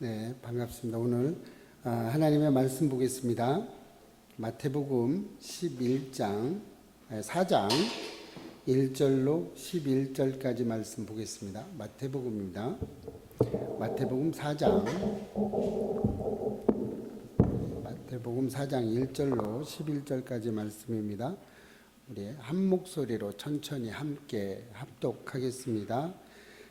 네, 반갑습니다. 오늘 하나님의 말씀 보겠습니다. 마태복음 11장, 4장 1절로 11절까지 말씀 보겠습니다. 마태복음입니다. 마태복음 4장 1절로 11절까지 말씀입니다. 우리 한 목소리로 천천히 함께 합독하겠습니다.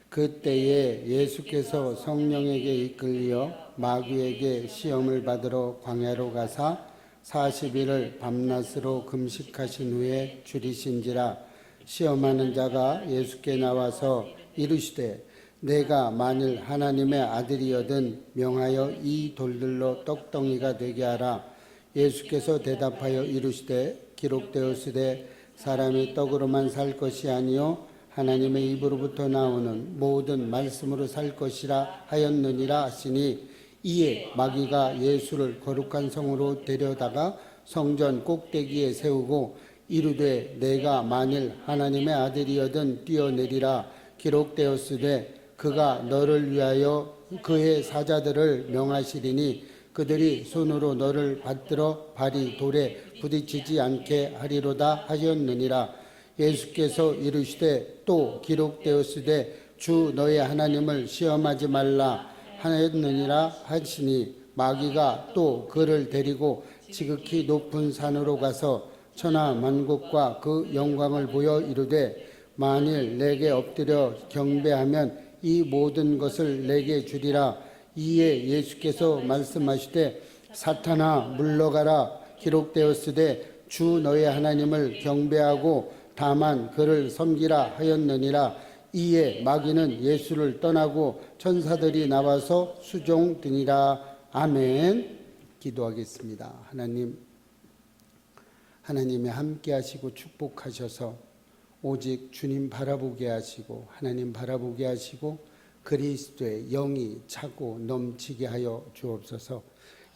그때에 예수께서 성령에게 이끌려 마귀에게 시험을 받으러 광야로 가사 40일을 밤낮으로 금식하신 후에 줄이신지라. 시험하는 자가 예수께 나와서 이르시되 내가 만일 하나님의 아들이여든 명하여 이 돌들로 떡덩이가 되게 하라. 예수께서 대답하여 이르시되 기록되었으되 사람이 떡으로만 살 것이 아니요 하나님의 입으로부터 나오는 모든 말씀으로 살 것이라 하였느니라 하시니, 이에 마귀가 예수를 거룩한 성으로 데려다가 성전 꼭대기에 세우고 이르되 내가 만일 하나님의 아들이여든 뛰어내리라. 기록되었으되 그가 너를 위하여 그의 사자들을 명하시리니 그들이 손으로 너를 받들어 발이 돌에 부딪히지 않게 하리로다 하셨느니라. 예수께서 이르시되 또 기록되었으되 주 너의 하나님을 시험하지 말라 하였느니라 하시니, 마귀가 또 그를 데리고 지극히 높은 산으로 가서 천하 만국과 그 영광을 보여 이르되 만일 내게 엎드려 경배하면 이 모든 것을 내게 주리라. 이에 예수께서 말씀하시되 사탄아 물러가라. 기록되었으되 주 너의 하나님을 경배하고 다만 그를 섬기라 하였느니라. 이에 마귀는 예수를 떠나고 천사들이 나와서 수종드니라. 아멘. 기도하겠습니다. 하나님이 함께 하시고 축복하셔서 오직 주님 바라보게 하시고 하나님 바라보게 하시고 그리스도의 영이 차고 넘치게 하여 주옵소서.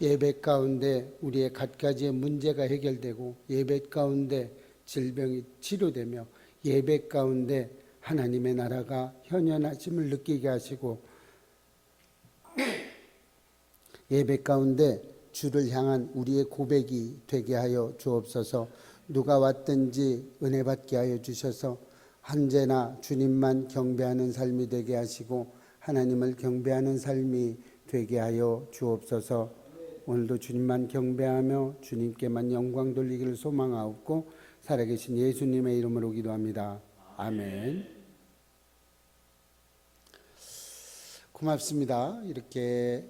예배 가운데 우리의 갖가지의 문제가 해결되고 예배 가운데 질병이 치료되며 예배 가운데 하나님의 나라가 현현하심을 느끼게 하시고 예배 가운데 주를 향한 우리의 고백이 되게 하여 주옵소서. 누가 왔든지 은혜 받게 하여 주셔서 언제나 주님만 경배하는 삶이 되게 하시고 하나님을 경배하는 삶이 되게 하여 주옵소서. 오늘도 주님만 경배하며 주님께만 영광 돌리기를 소망하옵고 살아계신 예수님의 이름으로 기도합니다. 아멘. 고맙습니다. 이렇게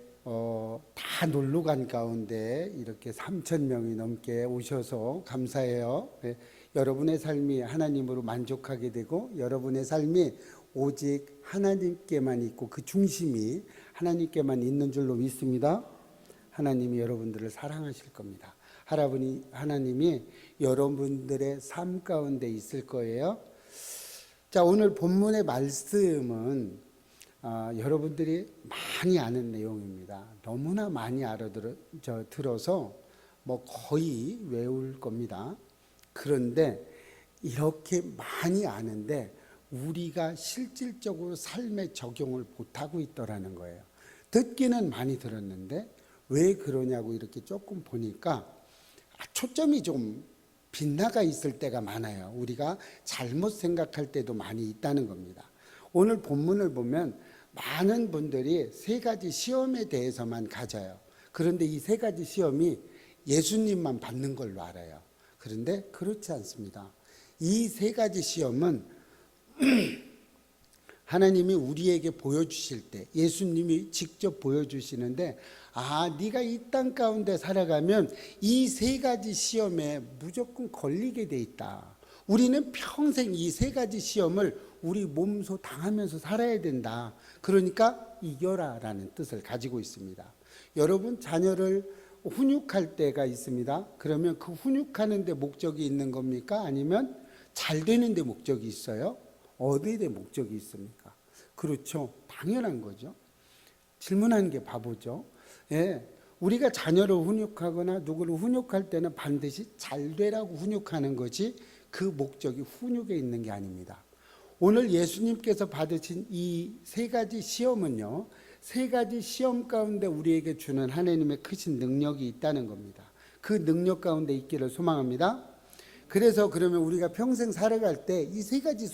다 놀러 간 가운데 이렇게 3,000명이 넘게 오셔서 감사해요. 네, 여러분의 삶이 하나님으로 만족하게 되고 여러분의 삶이 오직 하나님께만 있고 그 중심이 하나님께만 있는 줄로 믿습니다. 하나님이 여러분들을 사랑하실 겁니다. 하나님이 여러분들의 삶 가운데 있을 거예요. 자, 오늘 본문의 말씀은 여러분들이 많이 아는 내용입니다. 너무나 많이 들어서 거의 외울 겁니다. 그런데 이렇게 많이 아는데 우리가 실질적으로 삶에 적용을 못하고 있더라는 거예요. 듣기는 많이 들었는데 왜 그러냐고 이렇게 조금 보니까 초점이 좀 빗나가 있을 때가 많아요. 우리가 잘못 생각할 때도 많이 있다는 겁니다. 오늘 본문을 보면 많은 분들이 세 가지 시험에 대해서만 가져요. 그런데 이 세 가지 시험이 예수님만 받는 걸로 알아요. 그런데 그렇지 않습니다. 이 세 가지 시험은 하나님이 우리에게 보여주실 때 예수님이 직접 보여주시는데 네가 이 땅 가운데 살아가면 이 세 가지 시험에 무조건 걸리게 돼 있다. 우리는 평생 이 세 가지 시험을 우리 몸소 당하면서 살아야 된다. 그러니까 이겨라 라는 뜻을 가지고 있습니다. 여러분 자녀를 훈육할 때가 있습니다. 그러면 그 훈육하는 데 목적이 있는 겁니까? 아니면 잘 되는 데 목적이 있어요? 어디에 목적이 있습니까? 그렇죠. 당연한 거죠. 질문하는 게 바보죠. 예, 우리가 자녀를 훈육하거나 누구를 훈육할 때는 반드시 잘 되라고 훈육하는 거지 그 목적이 훈육에 있는 게 아닙니다. 오늘 예수님께서 받으신 이 세 가지 시험은요, 세 가지 시험 가운데 우리에게 주는 하나님의 크신 능력이 있다는 겁니다. 그 능력 가운데 있기를 소망합니다. 그래서 그러면 우리가 평생 살아갈 때 이 세 가지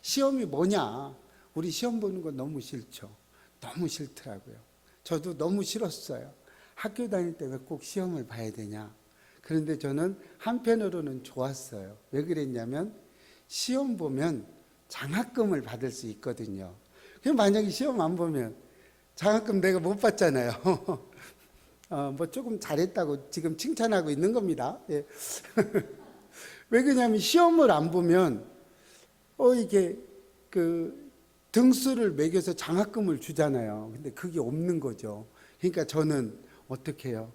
시험이 뭐냐? 우리 시험 보는 거 너무 싫죠. 너무 싫더라고요. 저도 너무 싫었어요. 학교 다닐 때 왜 꼭 시험을 봐야 되냐? 그런데 저는 한편으로는 좋았어요. 왜 그랬냐면 시험 보면 장학금을 받을 수 있거든요. 그럼 만약에 시험 안 보면 장학금 내가 못 받잖아요. 뭐 조금 잘했다고 지금 칭찬하고 있는 겁니다. 예. 왜 그러냐면 시험을 안 보면 이게 그 등수를 매겨서 장학금을 주잖아요. 근데 그게 없는 거죠. 그러니까 저는 어떻게 해요?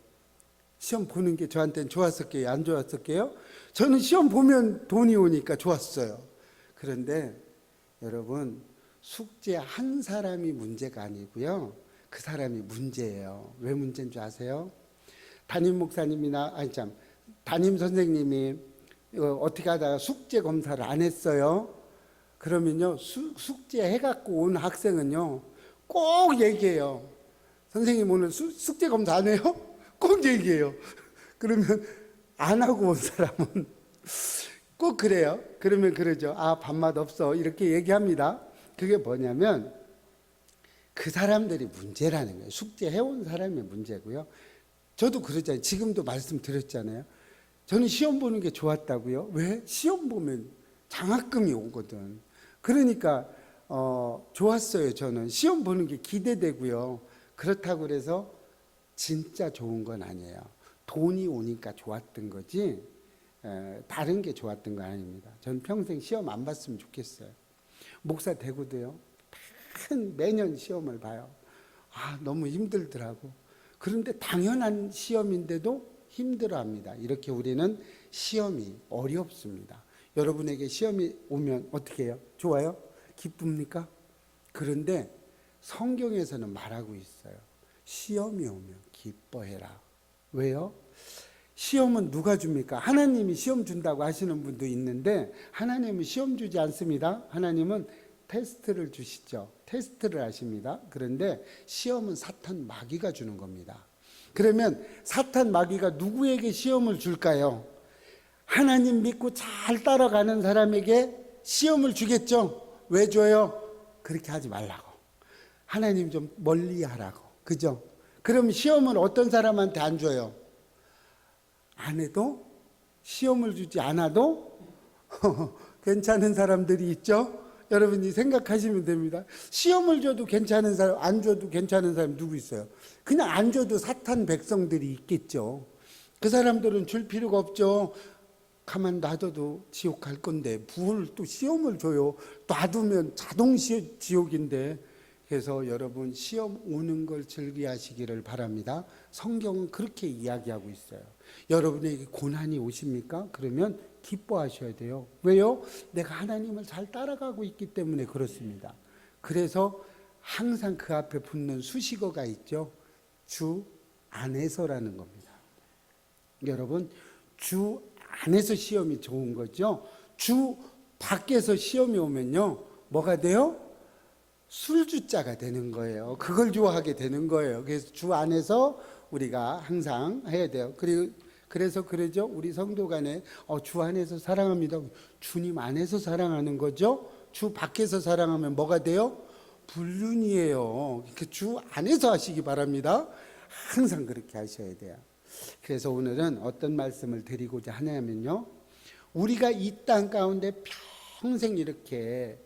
시험 보는 게 저한테는 좋았을게요? 안 좋았을게요? 저는 시험 보면 돈이 오니까 좋았어요. 그런데 여러분, 숙제 한 사람이 문제가 아니고요. 그 사람이 문제예요. 왜 문제인 줄 아세요? 담임 목사님이나, 담임 선생님이 어떻게 하다가 숙제 검사를 안 했어요. 그러면요, 숙제 해갖고 온 학생은요, 꼭 얘기해요. 선생님 오늘 숙제 검사 안 해요? 꼭 얘기해요. 그러면 안 하고 온 사람은 꼭 그래요. 그러면 그러죠. 아, 밥맛 없어. 이렇게 얘기합니다. 그게 뭐냐면 그 사람들이 문제라는 거예요. 숙제 해온 사람이 문제고요. 저도 그러잖아요. 지금도 말씀드렸잖아요. 저는 시험 보는 게 좋았다고요. 왜? 시험 보면 장학금이 오거든. 그러니까 좋았어요. 저는 시험 보는 게 기대되고요. 그렇다고 그래서 진짜 좋은 건 아니에요. 돈이 오니까 좋았던 거지 다른 게 좋았던 건 아닙니다. 저는 평생 시험 안 봤으면 좋겠어요. 목사 되고도요. 매년 시험을 봐요. 너무 힘들더라고. 그런데 당연한 시험인데도 힘들어합니다. 이렇게 우리는 시험이 어렵습니다. 여러분에게 시험이 오면 어떻게 해요? 좋아요? 기쁩니까? 그런데 성경에서는 말하고 있어요. 시험이 오면 기뻐해라. 왜요? 시험은 누가 줍니까? 하나님이 시험 준다고 하시는 분도 있는데 하나님은 시험 주지 않습니다. 하나님은 테스트를 주시죠. 테스트를 하십니다. 그런데 시험은 사탄 마귀가 주는 겁니다. 그러면 사탄 마귀가 누구에게 시험을 줄까요? 하나님 믿고 잘 따라가는 사람에게 시험을 주겠죠. 왜 줘요? 그렇게 하지 말라고. 하나님 좀 멀리 하라고. 그죠? 그럼 시험은 어떤 사람한테 안 줘요? 안 해도? 시험을 주지 않아도? 괜찮은 사람들이 있죠? 여러분이 생각하시면 됩니다. 시험을 줘도 괜찮은 사람, 안 줘도 괜찮은 사람 누구 있어요? 그냥 안 줘도 사탄 백성들이 있겠죠. 그 사람들은 줄 필요가 없죠. 가만 놔둬도 지옥 갈 건데 뭘 또 시험을 줘요. 놔두면 자동 지옥인데. 그래서 여러분 시험 오는 걸 즐기하시기를 바랍니다. 성경은 그렇게 이야기하고 있어요. 여러분에게 고난이 오십니까? 그러면 기뻐하셔야 돼요. 왜요? 내가 하나님을 잘 따라가고 있기 때문에 그렇습니다. 그래서 항상 그 앞에 붙는 수식어가 있죠. 주 안에서라는 겁니다. 여러분, 주 안에서 시험이 좋은 거죠. 주 밖에서 시험이 오면요, 뭐가 돼요? 술주자가 되는 거예요. 그걸 좋아하게 되는 거예요. 그래서 주 안에서 우리가 항상 해야 돼요. 그래서 그러죠. 우리 성도 간에 주 안에서 사랑합니다. 주님 안에서 사랑하는 거죠. 주 밖에서 사랑하면 뭐가 돼요? 불륜이에요. 그러니까 주 안에서 하시기 바랍니다. 항상 그렇게 하셔야 돼요. 그래서 오늘은 어떤 말씀을 드리고자 하냐면요, 우리가 이 땅 가운데 평생 이렇게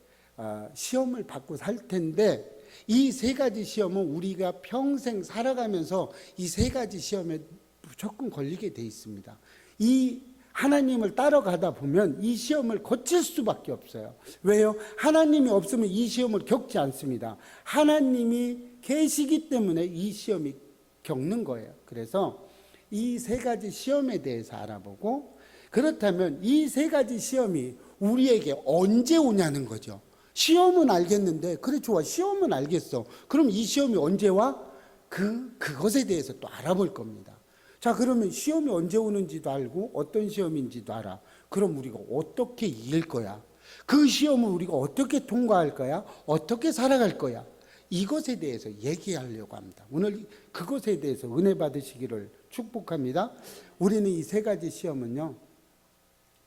시험을 받고 살 텐데 이 세 가지 시험은 우리가 평생 살아가면서 이 세 가지 시험에 무조건 걸리게 돼 있습니다. 이 하나님을 따라가다 보면 이 시험을 거칠 수밖에 없어요. 왜요? 하나님이 없으면 이 시험을 겪지 않습니다. 하나님이 계시기 때문에 이 시험이 겪는 거예요. 그래서 이 세 가지 시험에 대해서 알아보고, 그렇다면 이 세 가지 시험이 우리에게 언제 오냐는 거죠. 시험은 알겠는데, 그래 좋아, 시험은 알겠어. 그럼 이 시험이 언제 와? 그것에 대해서 또 알아볼 겁니다. 자, 그러면 시험이 언제 오는지도 알고 어떤 시험인지도 알아. 그럼 우리가 어떻게 이길 거야? 그 시험을 우리가 어떻게 통과할 거야? 어떻게 살아갈 거야? 이것에 대해서 얘기하려고 합니다. 오늘 그것에 대해서 은혜 받으시기를 축복합니다. 우리는 이 세 가지 시험은요,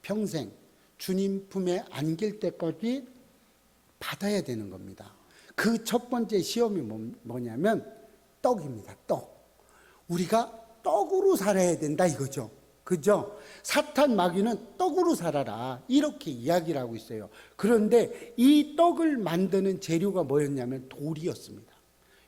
평생 주님 품에 안길 때까지 받아야 되는 겁니다. 그 첫 번째 시험이 뭐냐면 떡입니다. 떡. 우리가 떡으로 살아야 된다 이거죠. 그죠? 사탄 마귀는 떡으로 살아라 이렇게 이야기를 하고 있어요. 그런데 이 떡을 만드는 재료가 뭐였냐면 돌이었습니다.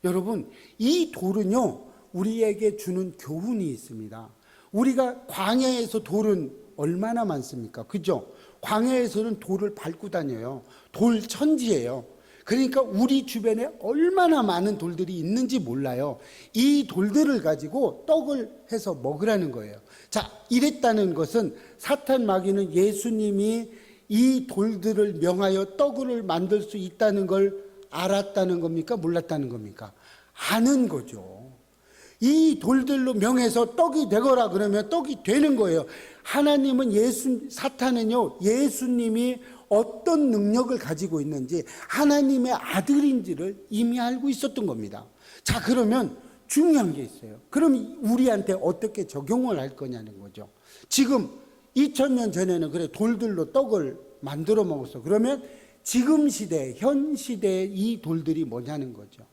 여러분, 이 돌은요, 우리에게 주는 교훈이 있습니다. 우리가 광야에서 돌은 얼마나 많습니까? 그죠? 광야에서는 돌을 밟고 다녀요. 돌 천지예요. 그러니까 우리 주변에 얼마나 많은 돌들이 있는지 몰라요. 이 돌들을 가지고 떡을 해서 먹으라는 거예요. 자, 이랬다는 것은 사탄 마귀는 예수님이 이 돌들을 명하여 떡을 만들 수 있다는 걸 알았다는 겁니까? 몰랐다는 겁니까? 아는 거죠. 이 돌들로 명해서 떡이 되거라 그러면 떡이 되는 거예요. 하나님은 사탄은요, 예수님이 어떤 능력을 가지고 있는지, 하나님의 아들인지를 이미 알고 있었던 겁니다. 자, 그러면 중요한 게 있어요. 그럼 우리한테 어떻게 적용을 할 거냐는 거죠. 지금 2000년 전에는 그래 돌들로 떡을 만들어 먹었어. 그러면 지금 시대, 현 시대의 이 돌들이 뭐냐는 거죠.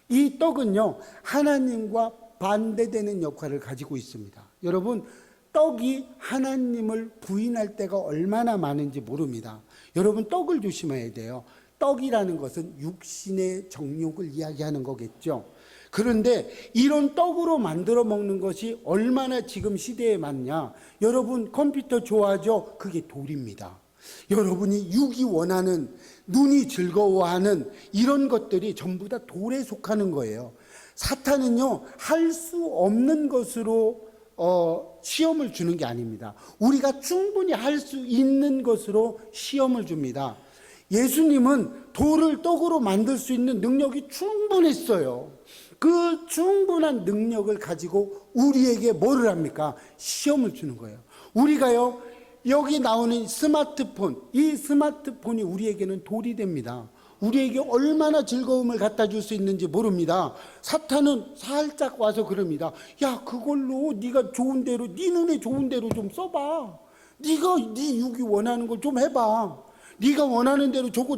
이 떡은요, 하나님과 반대되는 역할을 가지고 있습니다. 여러분, 떡이 하나님을 부인할 때가 얼마나 많은지 모릅니다. 여러분, 떡을 조심해야 돼요. 떡이라는 것은 육신의 정욕을 이야기하는 거겠죠. 그런데 이런 떡으로 만들어 먹는 것이 얼마나 지금 시대에 맞냐. 여러분, 컴퓨터 좋아하죠? 그게 돌입니다. 여러분이 육이 원하는, 눈이 즐거워하는 이런 것들이 전부 다 돌에 속하는 거예요. 사탄은요, 할 수 없는 것으로 시험을 주는 게 아닙니다. 우리가 충분히 할 수 있는 것으로 시험을 줍니다. 예수님은 돌을 떡으로 만들 수 있는 능력이 충분했어요. 그 충분한 능력을 가지고 우리에게 뭐를 합니까? 시험을 주는 거예요. 우리가요, 여기 나오는 스마트폰, 이 스마트폰이 우리에게는 돌이 됩니다. 우리에게 얼마나 즐거움을 갖다 줄 수 있는지 모릅니다. 사탄은 살짝 와서 그럽니다. 야, 그걸로 네가 좋은 대로, 네 눈에 좋은 대로 좀 써봐. 네가 네 육이 원하는 걸 좀 해봐. 네가 원하는 대로 저거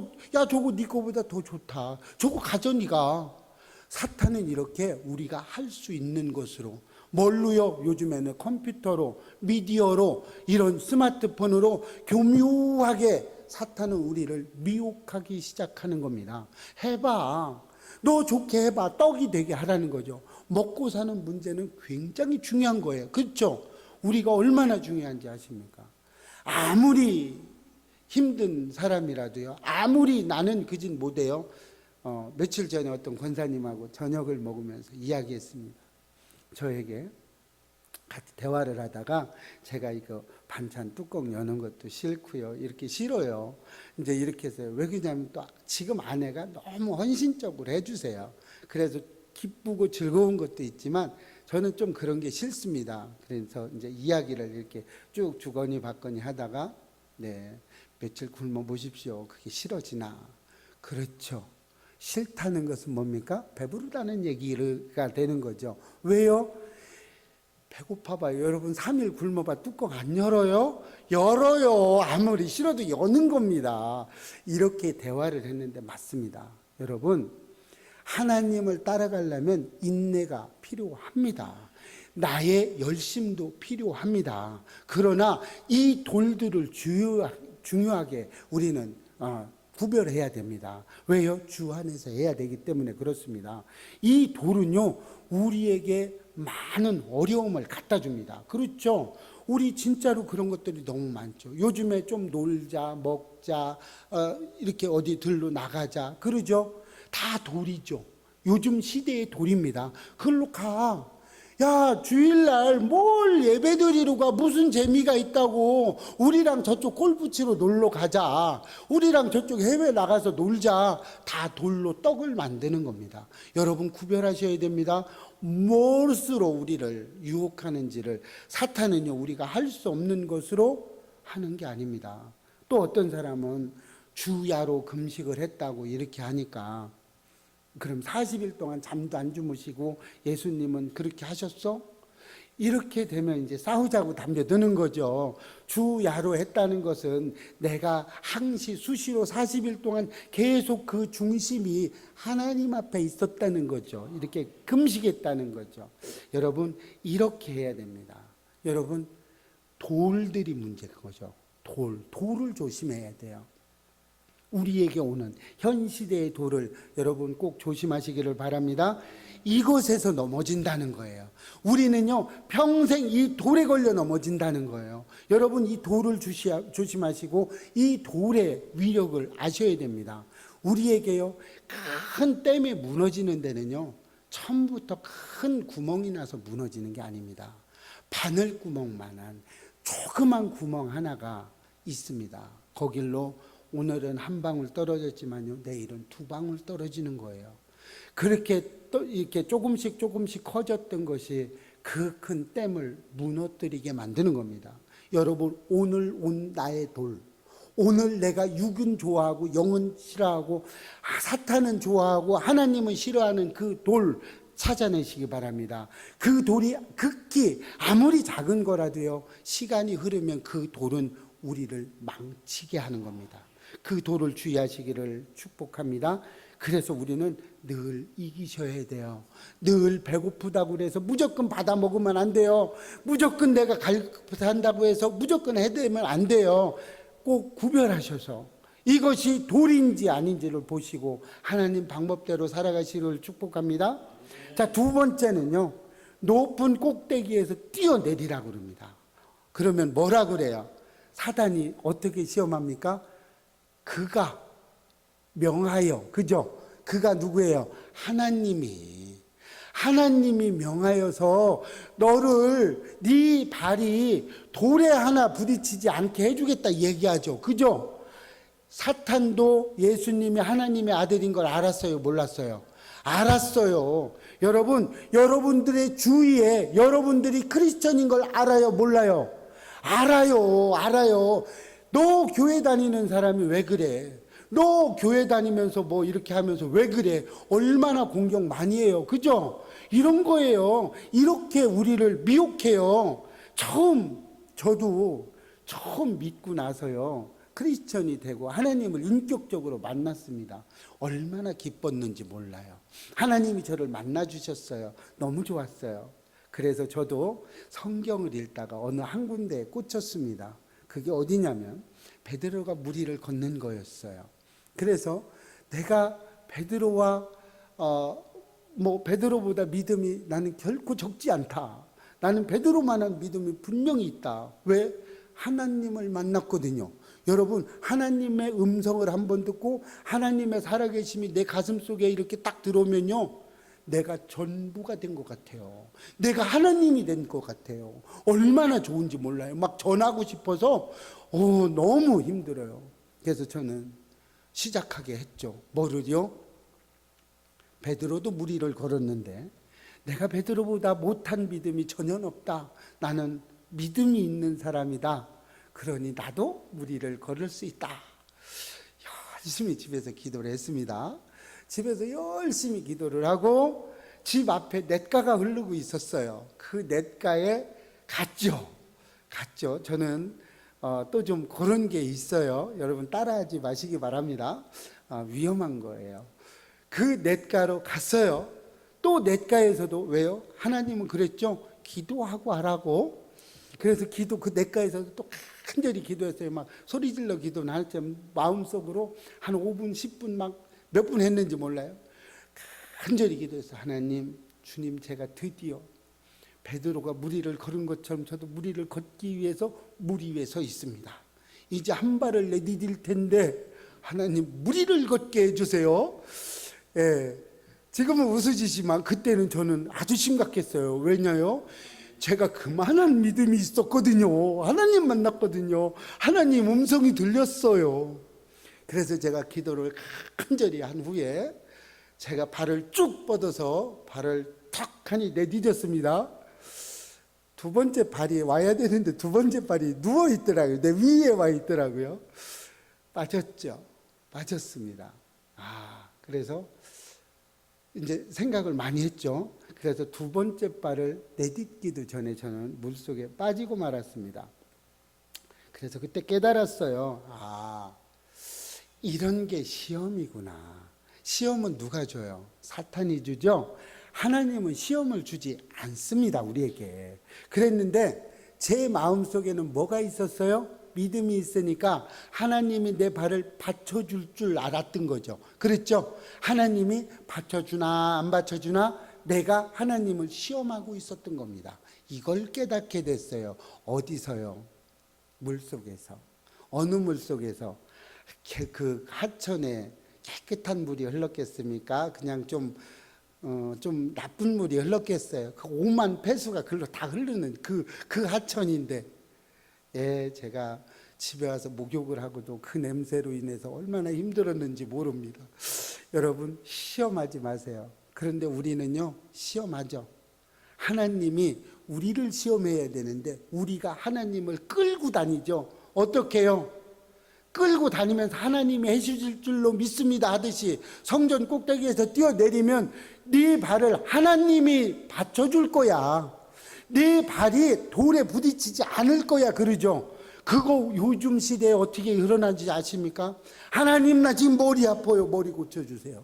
네 거보다 더 좋다. 저거 가져 네가. 사탄은 이렇게 우리가 할 수 있는 것으로, 뭘로요? 요즘에는 컴퓨터로, 미디어로, 이런 스마트폰으로 교묘하게 사탄은 우리를 미혹하기 시작하는 겁니다. 해봐. 너 좋게 해봐. 떡이 되게 하라는 거죠. 먹고 사는 문제는 굉장히 중요한 거예요. 그렇죠? 우리가 얼마나 중요한지 아십니까? 아무리 힘든 사람이라도요, 아무리 나는 그 짓 못해요. 며칠 전에 어떤 권사님하고 저녁을 먹으면서 이야기했습니다. 저에게 같이 대화를 하다가 제가 이거 반찬 뚜껑 여는 것도 싫고요. 이렇게 싫어요. 이제 이렇게 해서 왜 그러냐면 또 지금 아내가 너무 헌신적으로 해주세요. 그래서 기쁘고 즐거운 것도 있지만 저는 좀 그런 게 싫습니다. 그래서 이제 이야기를 이렇게 쭉 주거니 받거니 하다가 네, 며칠 굶어 보십시오. 그게 싫어지나? 그렇죠. 싫다는 것은 뭡니까? 배부르다는 얘기가 되는 거죠. 왜요? 배고파봐요. 여러분 3일 굶어봐 뚜껑 안 열어요? 열어요. 아무리 싫어도 여는 겁니다. 이렇게 대화를 했는데 맞습니다. 여러분, 하나님을 따라가려면 인내가 필요합니다. 나의 열심도 필요합니다. 그러나 이 돌들을 중요하게 우리는 구별해야 됩니다. 왜요? 주 안에서 해야 되기 때문에 그렇습니다. 이 돌은요, 우리에게 많은 어려움을 갖다 줍니다. 그렇죠? 우리 진짜로 그런 것들이 너무 많죠. 요즘에 좀 놀자, 먹자, 이렇게 어디 들로 나가자, 그러죠? 다 돌이죠. 요즘 시대의 돌입니다. 그걸로 가. 야, 주일날 뭘 예배드리러 가? 무슨 재미가 있다고? 우리랑 저쪽 골프 치러 놀러 가자. 우리랑 저쪽 해외 나가서 놀자. 다 돌로 떡을 만드는 겁니다. 여러분 구별하셔야 됩니다. 무엇으로 우리를 유혹하는지를. 사탄은요, 우리가 할 수 없는 것으로 하는 게 아닙니다. 또 어떤 사람은 주야로 금식을 했다고 이렇게 하니까 그럼 40일 동안 잠도 안 주무시고 예수님은 그렇게 하셨어? 이렇게 되면 이제 싸우자고 담벼드는 거죠. 주야로 했다는 것은 내가 항시 수시로 40일 동안 계속 그 중심이 하나님 앞에 있었다는 거죠. 이렇게 금식했다는 거죠. 여러분, 이렇게 해야 됩니다. 여러분, 돌들이 문제인 거죠. 돌을 조심해야 돼요. 우리에게 오는 현 시대의 돌을 여러분 꼭 조심하시기를 바랍니다. 이것에서 넘어진다는 거예요. 우리는요, 평생 이 돌에 걸려 넘어진다는 거예요. 여러분, 이 돌을 조심하시고 이 돌의 위력을 아셔야 됩니다. 우리에게요, 큰 댐에 무너지는 데는요, 처음부터 큰 구멍이 나서 무너지는 게 아닙니다. 바늘구멍만한 조그만 구멍 하나가 있습니다. 거길로 오늘은 한 방울 떨어졌지만요, 내일은 두 방울 떨어지는 거예요. 그렇게 또 이렇게 조금씩 커졌던 것이 그 큰 댐을 무너뜨리게 만드는 겁니다. 여러분, 오늘 온 나의 돌, 오늘 내가 육은 좋아하고 영은 싫어하고 사탄은 좋아하고 하나님은 싫어하는 그 돌 찾아내시기 바랍니다. 그 돌이 극히 아무리 작은 거라도요, 시간이 흐르면 그 돌은 우리를 망치게 하는 겁니다. 그 돌을 주의하시기를 축복합니다. 그래서 우리는 늘 이기셔야 돼요. 늘 배고프다고 그래서 무조건 받아 먹으면 안 돼요. 무조건 내가 한다고 해서 무조건 해대면 안 돼요. 꼭 구별하셔서 이것이 돌인지 아닌지를 보시고 하나님 방법대로 살아가시기를 축복합니다. 자, 두 번째는요, 높은 꼭대기에서 뛰어내리라고 그럽니다. 그러면 뭐라 그래요? 사단이 어떻게 시험합니까? 그가 명하여, 그죠? 그가 누구예요? 하나님이 명하여서 너를 네 발이 돌에 하나 부딪히지 않게 해주겠다 얘기하죠. 그죠? 사탄도 예수님이 하나님의 아들인 걸 알았어요? 몰랐어요? 알았어요. 여러분, 여러분들의 주위에 여러분들이 크리스천인 걸 알아요? 몰라요? 알아요. 너 교회 다니는 사람이 왜 그래? 너 교회 다니면서 뭐 이렇게 하면서 왜 그래? 얼마나 공격 많이 해요. 그죠? 이런 거예요. 이렇게 우리를 미혹해요. 저도 처음 믿고 나서요, 크리스천이 되고 하나님을 인격적으로 만났습니다. 얼마나 기뻤는지 몰라요. 하나님이 저를 만나주셨어요. 너무 좋았어요. 그래서 저도 성경을 읽다가 어느 한 군데에 꽂혔습니다. 그게 어디냐면 베드로가 물 위를 걷는 거였어요. 그래서 내가 베드로와 베드로보다 믿음이 나는 결코 적지 않다. 나는 베드로만한 믿음이 분명히 있다. 왜? 하나님을 만났거든요. 여러분, 하나님의 음성을 한번 듣고 하나님의 살아계심이 내 가슴 속에 이렇게 딱 들어오면요, 내가 전부가 된 것 같아요. 내가 하나님이 된 것 같아요. 얼마나 좋은지 몰라요. 막 전하고 싶어서 너무 힘들어요. 그래서 저는 시작하게 했죠. 뭐를요? 베드로도 물 위를 걸었는데 내가 베드로보다 못한 믿음이 전혀 없다. 나는 믿음이 있는 사람이다. 그러니 나도 물 위를 걸을 수 있다. 열심히 집에서 기도를 했습니다. 집에서 열심히 기도를 하고 집 앞에 냇가가 흐르고 있었어요. 그 냇가에 갔죠. 저는 또 좀 그런 게 있어요. 여러분 따라하지 마시기 바랍니다. 위험한 거예요. 그 냇가로 갔어요. 또 냇가에서도 왜요? 하나님은 그랬죠. 기도하고 하라고. 그래서 그 냇가에서도 또 간절히 기도했어요. 막 소리질러 기도는 할 때 마음속으로 한 5분, 10분 막 몇 분 했는지 몰라요. 간절히 기도했어요. 하나님, 주님, 제가 드디어 베드로가 물 위를 걸은 것처럼 저도 물 위를 걷기 위해서 물 위에 서 있습니다. 이제 한 발을 내디딜 텐데 하나님 물 위를 걷게 해주세요. 예, 지금은 웃으시지만 그때는 저는 아주 심각했어요. 왜냐요? 제가 그만한 믿음이 있었거든요. 하나님 만났거든요. 하나님 음성이 들렸어요. 그래서 제가 기도를 간절히 한 후에 제가 발을 쭉 뻗어서 발을 탁 하니 내디뎠습니다. 두 번째 발이 와야 되는데 두 번째 발이 누워 있더라고요. 내 위에 와 있더라고요. 빠졌습니다. 그래서 이제 생각을 많이 했죠. 그래서 두 번째 발을 내딛기도 전에 저는 물속에 빠지고 말았습니다. 그래서 그때 깨달았어요. 아, 이런 게 시험이구나. 시험은 누가 줘요? 사탄이 주죠. 하나님은 시험을 주지 않습니다, 우리에게. 그랬는데 제 마음속에는 뭐가 있었어요? 믿음이 있으니까 하나님이 내 발을 받쳐줄 줄 알았던 거죠. 그랬죠? 하나님이 받쳐주나 안 받쳐주나 내가 하나님을 시험하고 있었던 겁니다. 이걸 깨닫게 됐어요. 어디서요? 물속에서. 어느 물속에서? 그 하천에 깨끗한 물이 흘렀겠습니까? 그냥 좀 나쁜 물이 흘렀겠어요. 그 오만 폐수가 글로 다 흐르는 그 하천인데, 예, 제가 집에 와서 목욕을 하고도 그 냄새로 인해서 얼마나 힘들었는지 모릅니다. 여러분, 시험하지 마세요. 그런데 우리는요, 시험하죠. 하나님이 우리를 시험해야 되는데 우리가 하나님을 끌고 다니죠. 어떻게 해요? 끌고 다니면서 하나님이 해주실 줄로 믿습니다 하듯이 성전 꼭대기에서 뛰어내리면 네 발을 하나님이 받쳐줄 거야. 네 발이 돌에 부딪히지 않을 거야. 그러죠. 그거 요즘 시대에 어떻게 일어나는지 아십니까? 하나님 나 지금 머리 아파요. 머리 고쳐주세요.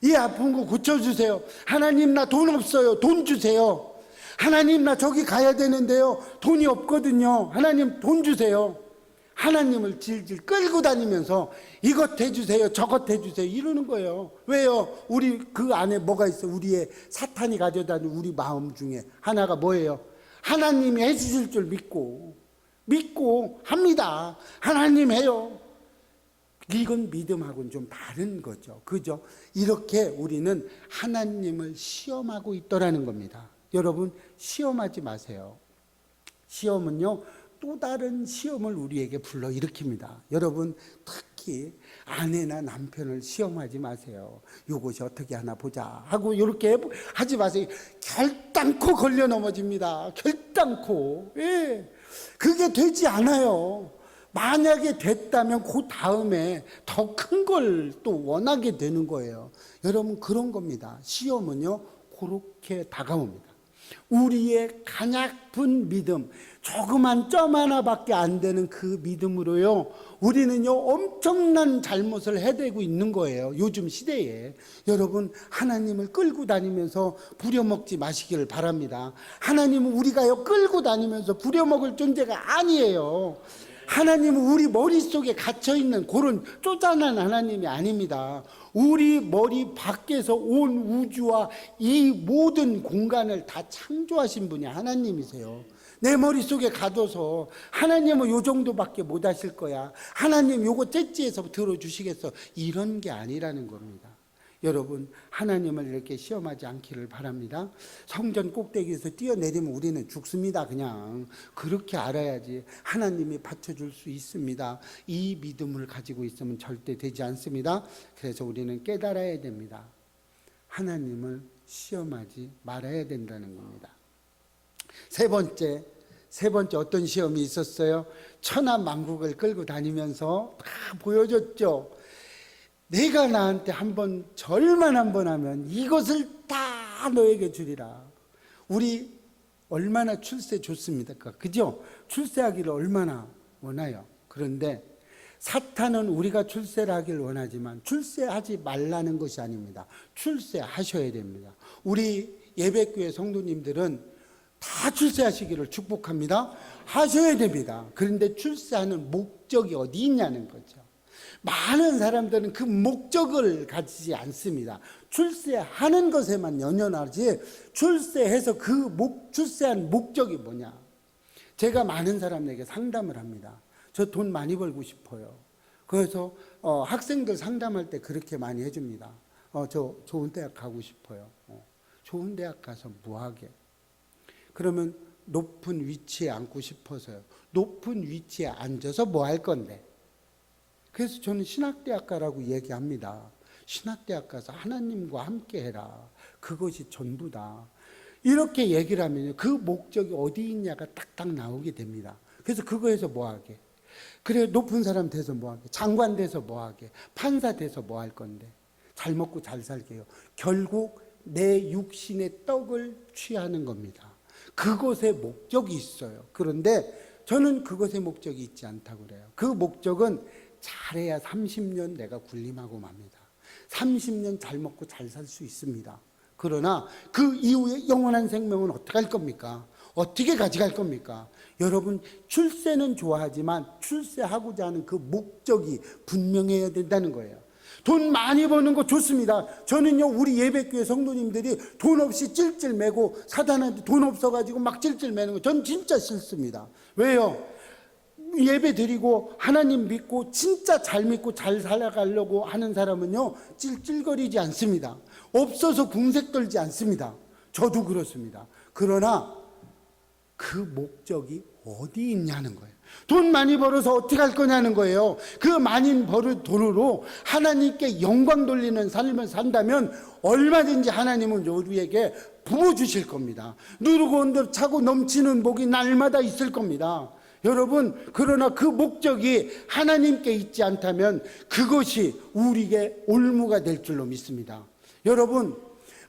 이 아픈 거 고쳐주세요. 하나님 나 돈 없어요. 돈 주세요. 하나님 나 저기 가야 되는데요. 돈이 없거든요. 하나님 돈 주세요. 하나님을 질질 끌고 다니면서 이것 해주세요, 저것 해주세요 이러는 거예요. 왜요? 우리 그 안에 뭐가 있어? 우리의 사탄이 가져다니 우리 마음 중에 하나가 뭐예요? 하나님이 해주실 줄 믿고 합니다. 하나님 해요. 이건 믿음하고는 좀 다른 거죠. 그죠? 이렇게 우리는 하나님을 시험하고 있더라는 겁니다. 여러분, 시험하지 마세요. 시험은요, 또 다른 시험을 우리에게 불러일으킵니다. 여러분, 특히 아내나 남편을 시험하지 마세요. 이것이 어떻게 하나 보자 하고 이렇게 하지 마세요. 결단코 걸려 넘어집니다. 결단코. 예. 그게 되지 않아요. 만약에 됐다면 그 다음에 더 큰 걸 또 원하게 되는 거예요. 여러분, 그런 겁니다. 시험은요, 그렇게 다가옵니다. 우리의 가냘픈 믿음, 조그만 점 하나밖에 안 되는 그 믿음으로요, 우리는요 엄청난 잘못을 해대고 있는 거예요. 요즘 시대에. 여러분, 하나님을 끌고 다니면서 부려먹지 마시기를 바랍니다. 하나님은 우리가요 끌고 다니면서 부려먹을 존재가 아니에요. 하나님은 우리 머릿속에 갇혀있는 그런 쪼잔한 하나님이 아닙니다. 우리 머리 밖에서 온 우주와 이 모든 공간을 다 창조하신 분이 하나님이세요. 내 머릿속에 가둬서 하나님은 요 정도밖에 못 하실 거야, 하나님 요거 째찌해서 들어주시겠어, 이런 게 아니라는 겁니다. 여러분, 하나님을 이렇게 시험하지 않기를 바랍니다. 성전 꼭대기에서 뛰어내리면 우리는 죽습니다. 그냥 그렇게 알아야지 하나님이 받쳐줄 수 있습니다. 이 믿음을 가지고 있으면 절대 되지 않습니다. 그래서 우리는 깨달아야 됩니다. 하나님을 시험하지 말아야 된다는 겁니다. 세 번째 어떤 시험이 있었어요? 천하만국을 끌고 다니면서 다 보여줬죠. 내가 나한테 한번 절만 한번 하면 이것을 다 너에게 주리라. 우리 얼마나 출세 좋습니까? 그죠? 출세하기를 얼마나 원해요. 그런데 사탄은 우리가 출세를 하기를 원하지만 출세하지 말라는 것이 아닙니다. 출세하셔야 됩니다. 우리 예배교회 성도님들은 다 출세하시기를 축복합니다. 하셔야 됩니다. 그런데 출세하는 목적이 어디 있냐는 거죠. 많은 사람들은 그 목적을 가지지 않습니다. 출세하는 것에만 연연하지 출세해서 출세한 목적이 뭐냐. 제가 많은 사람에게 상담을 합니다. 저 돈 많이 벌고 싶어요. 그래서 학생들 상담할 때 그렇게 많이 해줍니다. 저 좋은 대학 가고 싶어요. 좋은 대학 가서 뭐하게? 그러면 높은 위치에 앉고 싶어서요. 높은 위치에 앉아서 뭐 할 건데? 그래서 저는 신학대학 가라고 얘기합니다. 신학대학 가서 하나님과 함께 해라. 그것이 전부다. 이렇게 얘기를 하면 그 목적이 어디 있냐가 딱딱 나오게 됩니다. 그래서 그거에서 뭐 하게? 그래, 높은 사람 돼서 뭐 하게? 장관 돼서 뭐 하게? 판사 돼서 뭐 할 건데? 잘 먹고 잘 살게 해요. 결국 내 육신의 떡을 취하는 겁니다. 그것에 목적이 있어요. 그런데 저는 그것에 목적이 있지 않다고 그래요. 그 목적은 잘해야 30년 내가 군림하고 맙니다. 30년 잘 먹고 잘 살 수 있습니다. 그러나 그 이후에 영원한 생명은 어떻게 할 겁니까? 어떻게 가져갈 겁니까? 여러분, 출세는 좋아하지만 출세하고자 하는 그 목적이 분명해야 된다는 거예요. 돈 많이 버는 거 좋습니다. 저는요, 우리 예배교회 성도님들이 돈 없이 찔찔 매고 사단한테 돈 없어가지고 막 찔찔 매는 거 전 진짜 싫습니다. 왜요? 예배 드리고 하나님 믿고 진짜 잘 믿고 잘 살아가려고 하는 사람은요, 찔찔거리지 않습니다. 없어서 궁색 떨지 않습니다. 저도 그렇습니다. 그러나 그 목적이 어디 있냐는 거예요. 돈 많이 벌어서 어떻게 할 거냐는 거예요. 그 많이 벌은 돈으로 하나님께 영광 돌리는 삶을 산다면 얼마든지 하나님은 우리에게 부어주실 겁니다. 누르고 온 대로 차고 넘치는 복이 날마다 있을 겁니다. 여러분, 그러나 그 목적이 하나님께 있지 않다면 그것이 우리에게 올무가 될 줄로 믿습니다. 여러분,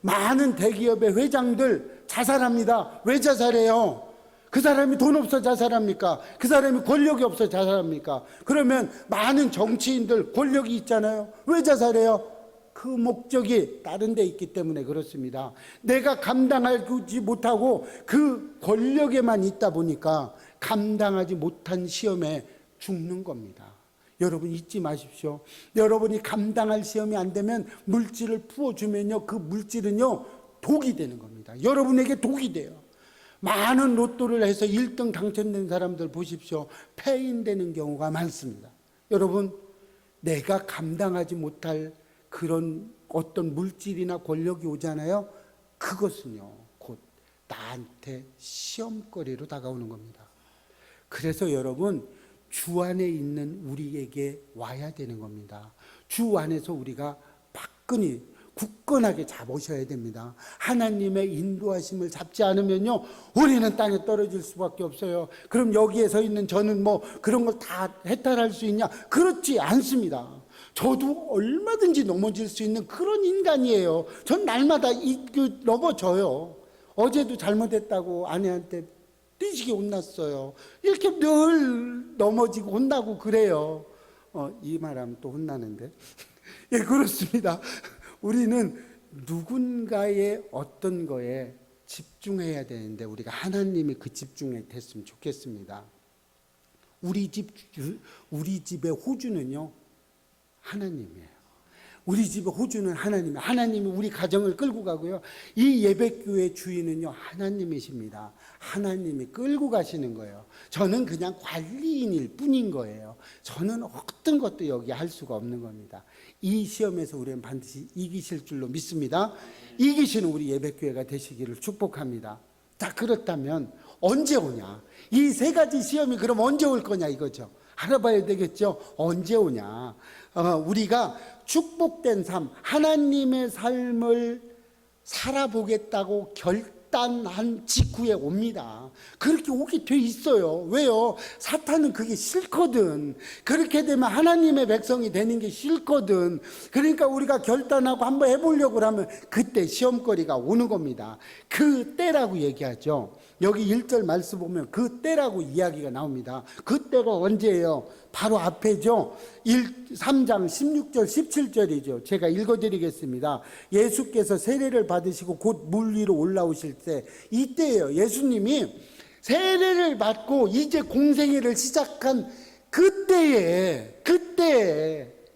많은 대기업의 회장들 자살합니다. 왜 자살해요? 그 사람이 돈 없어 자살합니까? 그 사람이 권력이 없어 자살합니까? 그러면 많은 정치인들 권력이 있잖아요. 왜 자살해요? 그 목적이 다른 데 있기 때문에 그렇습니다. 내가 감당하지 못하고 그 권력에만 있다 보니까 감당하지 못한 시험에 죽는 겁니다. 여러분, 잊지 마십시오. 여러분이 감당할 시험이 안 되면 물질을 부어주면요, 그 물질은요 독이 되는 겁니다. 여러분에게 독이 돼요. 많은 로또를 해서 1등 당첨된 사람들 보십시오. 폐인되는 경우가 많습니다. 여러분, 내가 감당하지 못할 그런 어떤 물질이나 권력이 오잖아요. 그것은요, 곧 나한테 시험거리로 다가오는 겁니다. 그래서 여러분, 주 안에 있는 우리에게 와야 되는 겁니다. 주 안에서 우리가 박근히 굳건하게 잡으셔야 됩니다. 하나님의 인도하심을 잡지 않으면요, 우리는 땅에 떨어질 수밖에 없어요. 그럼 여기에 서 있는 저는 뭐 그런 걸 다 해탈할 수 있냐? 그렇지 않습니다. 저도 얼마든지 넘어질 수 있는 그런 인간이에요. 전 날마다 넘어져요. 어제도 잘못했다고 아내한테 띠지게 혼났어요. 이렇게 늘 넘어지고 혼나고 그래요. 이 말하면 또 혼나는데. 예, 그렇습니다. 우리는 누군가의 어떤 거에 집중해야 되는데 우리가 하나님이 그 집중에 됐으면 좋겠습니다. 우리 집의 호주는요, 하나님이에요. 우리 집의 호주는 하나님이에요. 하나님이 우리 가정을 끌고 가고요. 이 예배교회 주인은요, 하나님이십니다. 하나님이 끌고 가시는 거예요. 저는 그냥 관리인일 뿐인 거예요. 저는 어떤 것도 여기 할 수가 없는 겁니다. 이 시험에서 우리는 반드시 이기실 줄로 믿습니다. 이기시는 우리 예배교회가 되시기를 축복합니다. 자, 그렇다면 언제 오냐? 이 세 가지 시험이 그럼 언제 올 거냐 이거죠. 알아봐야 되겠죠. 언제 오냐? 우리가 축복된 삶, 하나님의 삶을 살아보겠다고 결단한 직후에 옵니다. 그렇게 오게 돼 있어요. 왜요? 사탄은 그게 싫거든. 그렇게 되면 하나님의 백성이 되는 게 싫거든. 그러니까 우리가 결단하고 한번 해보려고 하면 그때 시험거리가 오는 겁니다. 그 때라고 얘기하죠. 여기 1절 말씀 보면 그 때라고 이야기가 나옵니다. 그 때가 언제예요? 바로 앞에죠. 3장 16절 17절이죠. 제가 읽어드리겠습니다. 예수께서 세례를 받으시고 곧 물 위로 올라오실 때 이때예요. 예수님이 세례를 받고 이제 공생애를 시작한 그때에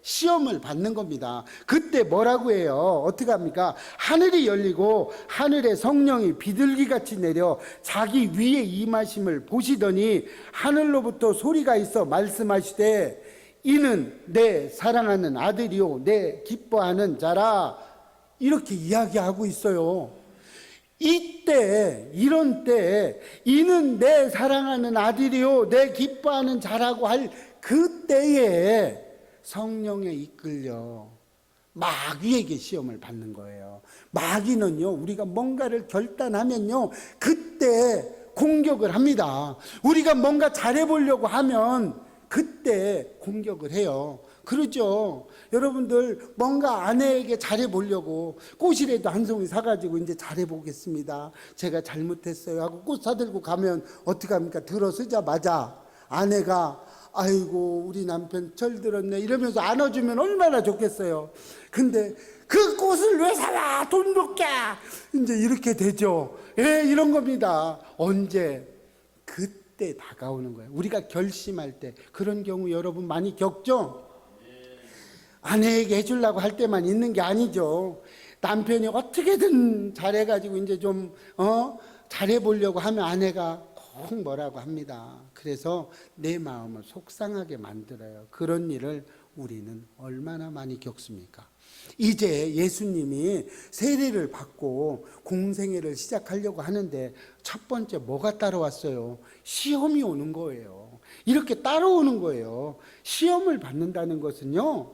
시험을 받는 겁니다. 그때 뭐라고 해요? 어떻게 합니까? 하늘이 열리고 하늘에 성령이 비둘기같이 내려 자기 위에 임하심을 보시더니 하늘로부터 소리가 있어 말씀하시되 이는 내 사랑하는 아들이요 내 기뻐하는 자라. 이렇게 이야기하고 있어요. 이때, 이런 때 이는 내 사랑하는 아들이요 내 기뻐하는 자라고 할 그때에 성령에 이끌려 마귀에게 시험을 받는 거예요. 마귀는요, 우리가 뭔가를 결단하면요, 그때 공격을 합니다. 우리가 뭔가 잘해보려고 하면 그때 공격을 해요. 그러죠. 여러분들 뭔가 아내에게 잘해보려고 꽃이라도 한 송이 사가지고 이제 잘해보겠습니다, 제가 잘못했어요 하고 꽃 사들고 가면 어떻게 합니까? 들어서자마자 아내가 아이고 우리 남편 철들었네 이러면서 안아주면 얼마나 좋겠어요. 근데 그 꽃을 왜 사와? 돈 줄게! 이제 이렇게 되죠. 예, 이런 겁니다. 언제? 그때 다가오는 거예요. 우리가 결심할 때. 그런 경우 여러분 많이 겪죠? 아내에게 해주려고 할 때만 있는 게 아니죠. 남편이 어떻게든 잘해가지고 이제 좀 잘해보려고 하면 아내가 꼭 뭐라고 합니다. 그래서 내 마음을 속상하게 만들어요. 그런 일을 우리는 얼마나 많이 겪습니까? 이제 예수님이 세례를 받고 공생애를 시작하려고 하는데 첫 번째 뭐가 따라왔어요? 시험이 오는 거예요. 이렇게 따라오는 거예요. 시험을 받는다는 것은요,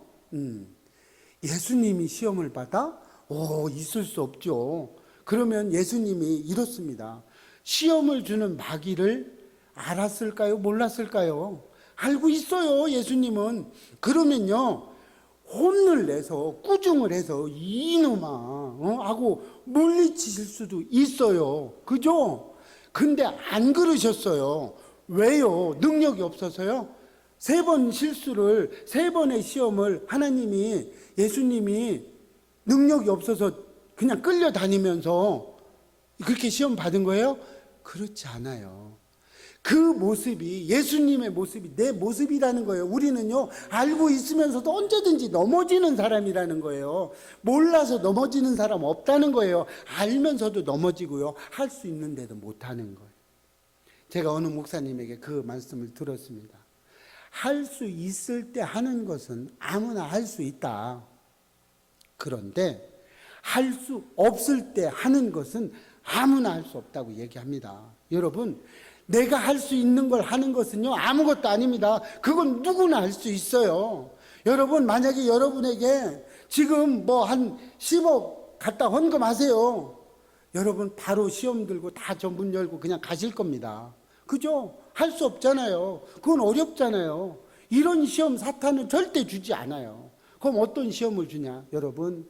예수님이 시험을 받아? 있을 수 없죠. 그러면 예수님이 이렇습니다. 시험을 주는 마귀를 알았을까요? 몰랐을까요? 알고 있어요, 예수님은. 그러면요, 혼을 내서 꾸중을 해서 이놈아 하고 물리치실 수도 있어요. 그죠? 근데 안 그러셨어요. 왜요? 능력이 없어서요? 3번 실수를, 3번의 시험을 하나님이, 예수님이 능력이 없어서 그냥 끌려다니면서 그렇게 시험 받은 거예요? 그렇지 않아요. 그 모습이 예수님의 모습이 내 모습이라는 거예요. 우리는요, 알고 있으면서도 언제든지 넘어지는 사람이라는 거예요. 몰라서 넘어지는 사람 없다는 거예요. 알면서도 넘어지고요, 할 수 있는데도 못하는 거예요. 제가 어느 목사님에게 그 말씀을 들었습니다. 할 수 있을 때 하는 것은 아무나 할 수 있다. 그런데 할 수 없을 때 하는 것은 아무나 할 수 없다고 얘기합니다. 여러분, 내가 할 수 있는 걸 하는 것은요, 아무것도 아닙니다. 그건 누구나 할 수 있어요. 여러분, 만약에 여러분에게 지금 뭐 한 10억 갖다 헌금하세요. 여러분 바로 시험 들고 다 전문 열고 그냥 가실 겁니다. 그죠? 할 수 없잖아요. 그건 어렵잖아요. 이런 시험 사탄은 절대 주지 않아요. 그럼 어떤 시험을 주냐? 여러분,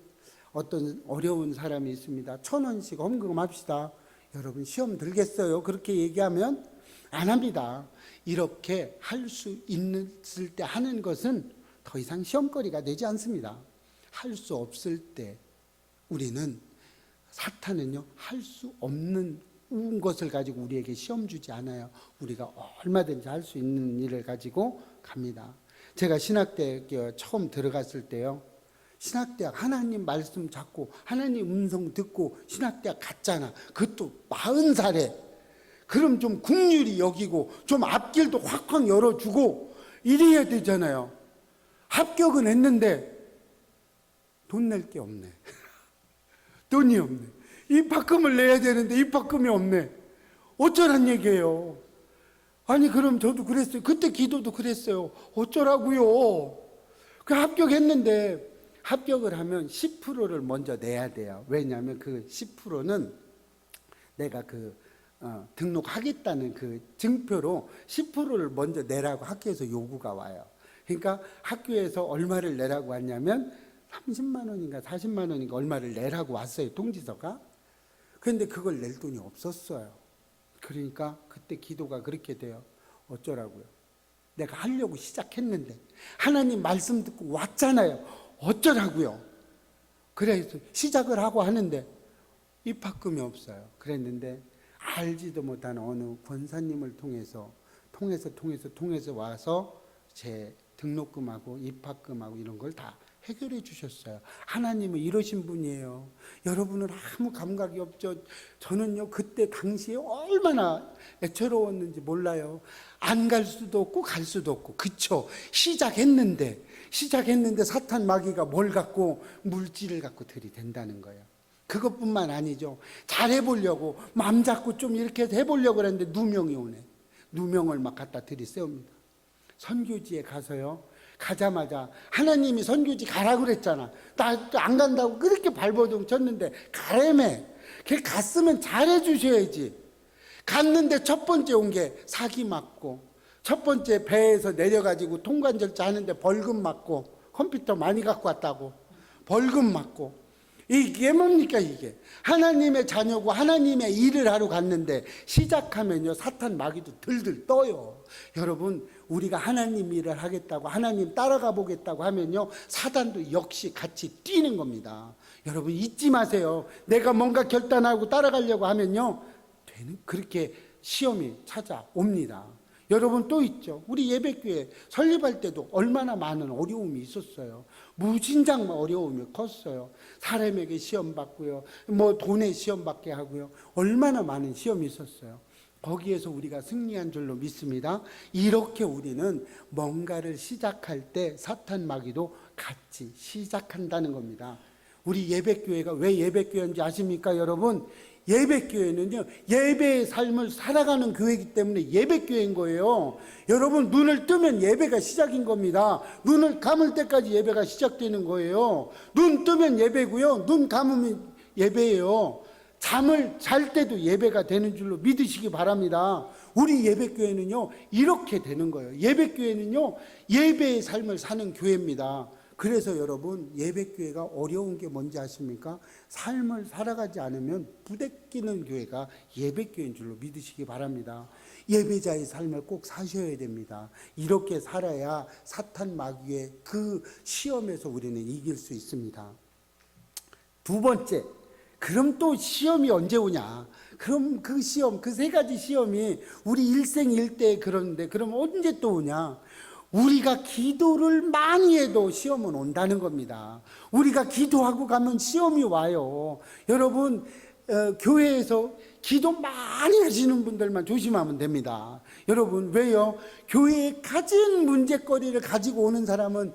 어떤 어려운 사람이 있습니다. 1,000원씩 헌금합시다. 여러분 시험 들겠어요? 그렇게 얘기하면 안 합니다. 이렇게 할 수 있을 때 하는 것은 더 이상 시험거리가 되지 않습니다. 할 수 없을 때 우리는, 사탄은요, 할 수 없는 것을 가지고 우리에게 시험 주지 않아요. 우리가 얼마든지 할 수 있는 일을 가지고 갑니다. 제가 신학대학에 처음 들어갔을 때요, 신학대학 하나님 말씀 잡고 하나님 음성 듣고 신학대학 갔잖아. 그것도 40살에. 그럼 좀 긍휼히 여기고 좀 앞길도 확확 열어주고 이래야 되잖아요. 합격은 했는데 돈 낼 게 없네. 돈이 없네. 입학금을 내야 되는데 입학금이 없네. 어쩌란 얘기예요. 아니 그럼 저도 그랬어요. 그때 기도도 그랬어요. 어쩌라고요. 그 합격했는데, 합격을 하면 10%를 먼저 내야 돼요. 왜냐하면 그 10%는 내가 등록하겠다는 그 증표로 10%를 먼저 내라고 학교에서 요구가 와요. 그러니까 학교에서 얼마를 내라고 왔냐면 30만 원인가 40만 원인가 얼마를 내라고 왔어요, 통지서가. 그런데 그걸 낼 돈이 없었어요. 그러니까 그때 기도가 그렇게 돼요. 어쩌라고요. 내가 하려고 시작했는데 하나님 말씀 듣고 왔잖아요. 어쩌라고요. 그래서 시작을 하고 하는데 입학금이 없어요. 그랬는데 알지도 못한 어느 권사님을 통해서 와서 제 등록금하고 입학금하고 이런 걸 다 해결해 주셨어요. 하나님은 이러신 분이에요. 여러분은 아무 감각이 없죠. 저는요, 그때 당시에 얼마나 애처로웠는지 몰라요. 안 갈 수도 없고 갈 수도 없고. 그쵸? 시작했는데 사탄 마귀가 뭘 갖고, 물질을 갖고 들이댄다는 거예요. 그것뿐만 아니죠. 잘해보려고 마음 잡고 좀 이렇게 해보려고 그랬는데 누명이 오네. 누명을 막 갖다 들이세웁니다. 선교지에 가서요, 가자마자 하나님이 선교지 가라 그랬잖아. 나 안 간다고 그렇게 발버둥 쳤는데 가래매. 걔 갔으면 잘해주셔야지. 갔는데 첫 번째 온 게 사기 맞고, 첫 번째 배에서 내려가지고 통관 절차 하는데 벌금 맞고, 컴퓨터 많이 갖고 왔다고 벌금 맞고. 이게 뭡니까 이게? 하나님의 자녀고 하나님의 일을 하러 갔는데 시작하면요 사탄 마귀도 들들 떠요. 여러분 우리가 하나님 일을 하겠다고 하나님 따라가 보겠다고 하면요 사단도 역시 같이 뛰는 겁니다. 여러분 잊지 마세요. 내가 뭔가 결단하고 따라가려고 하면요 되는 그렇게 시험이 찾아옵니다. 여러분 또 있죠. 우리 예배교회 설립할 때도 얼마나 많은 어려움이 있었어요. 무진장 어려움이 컸어요. 사람에게 시험 받고요. 뭐 돈에 시험 받게 하고요. 얼마나 많은 시험이 있었어요. 거기에서 우리가 승리한 줄로 믿습니다. 이렇게 우리는 뭔가를 시작할 때 사탄 마귀도 같이 시작한다는 겁니다. 우리 예배교회가 왜 예배교회인지 아십니까 여러분? 예배교회는요 예배의 삶을 살아가는 교회이기 때문에 예배교회인 거예요. 여러분 눈을 뜨면 예배가 시작인 겁니다. 눈을 감을 때까지 예배가 시작되는 거예요. 눈 뜨면 예배고요, 눈 감으면 예배예요. 잠을 잘 때도 예배가 되는 줄로 믿으시기 바랍니다. 우리 예배교회는요 이렇게 되는 거예요. 예배교회는요 예배의 삶을 사는 교회입니다. 그래서 여러분 예배교회가 어려운 게 뭔지 아십니까? 삶을 살아가지 않으면 부대끼는 교회가 예배교회인 줄로 믿으시기 바랍니다. 예배자의 삶을 꼭 사셔야 됩니다. 이렇게 살아야 사탄 마귀의 그 시험에서 우리는 이길 수 있습니다. 두 번째, 그럼 또 시험이 언제 오냐? 그럼 그 시험, 그 세 가지 시험이 우리 일생일대에 그러는데 그럼 언제 또 오냐? 우리가 기도를 많이 해도 시험은 온다는 겁니다. 우리가 기도하고 가면 시험이 와요. 여러분 교회에서 기도 많이 하시는 분들만 조심하면 됩니다. 여러분 왜요? 교회에 가진 문제거리를 가지고 오는 사람은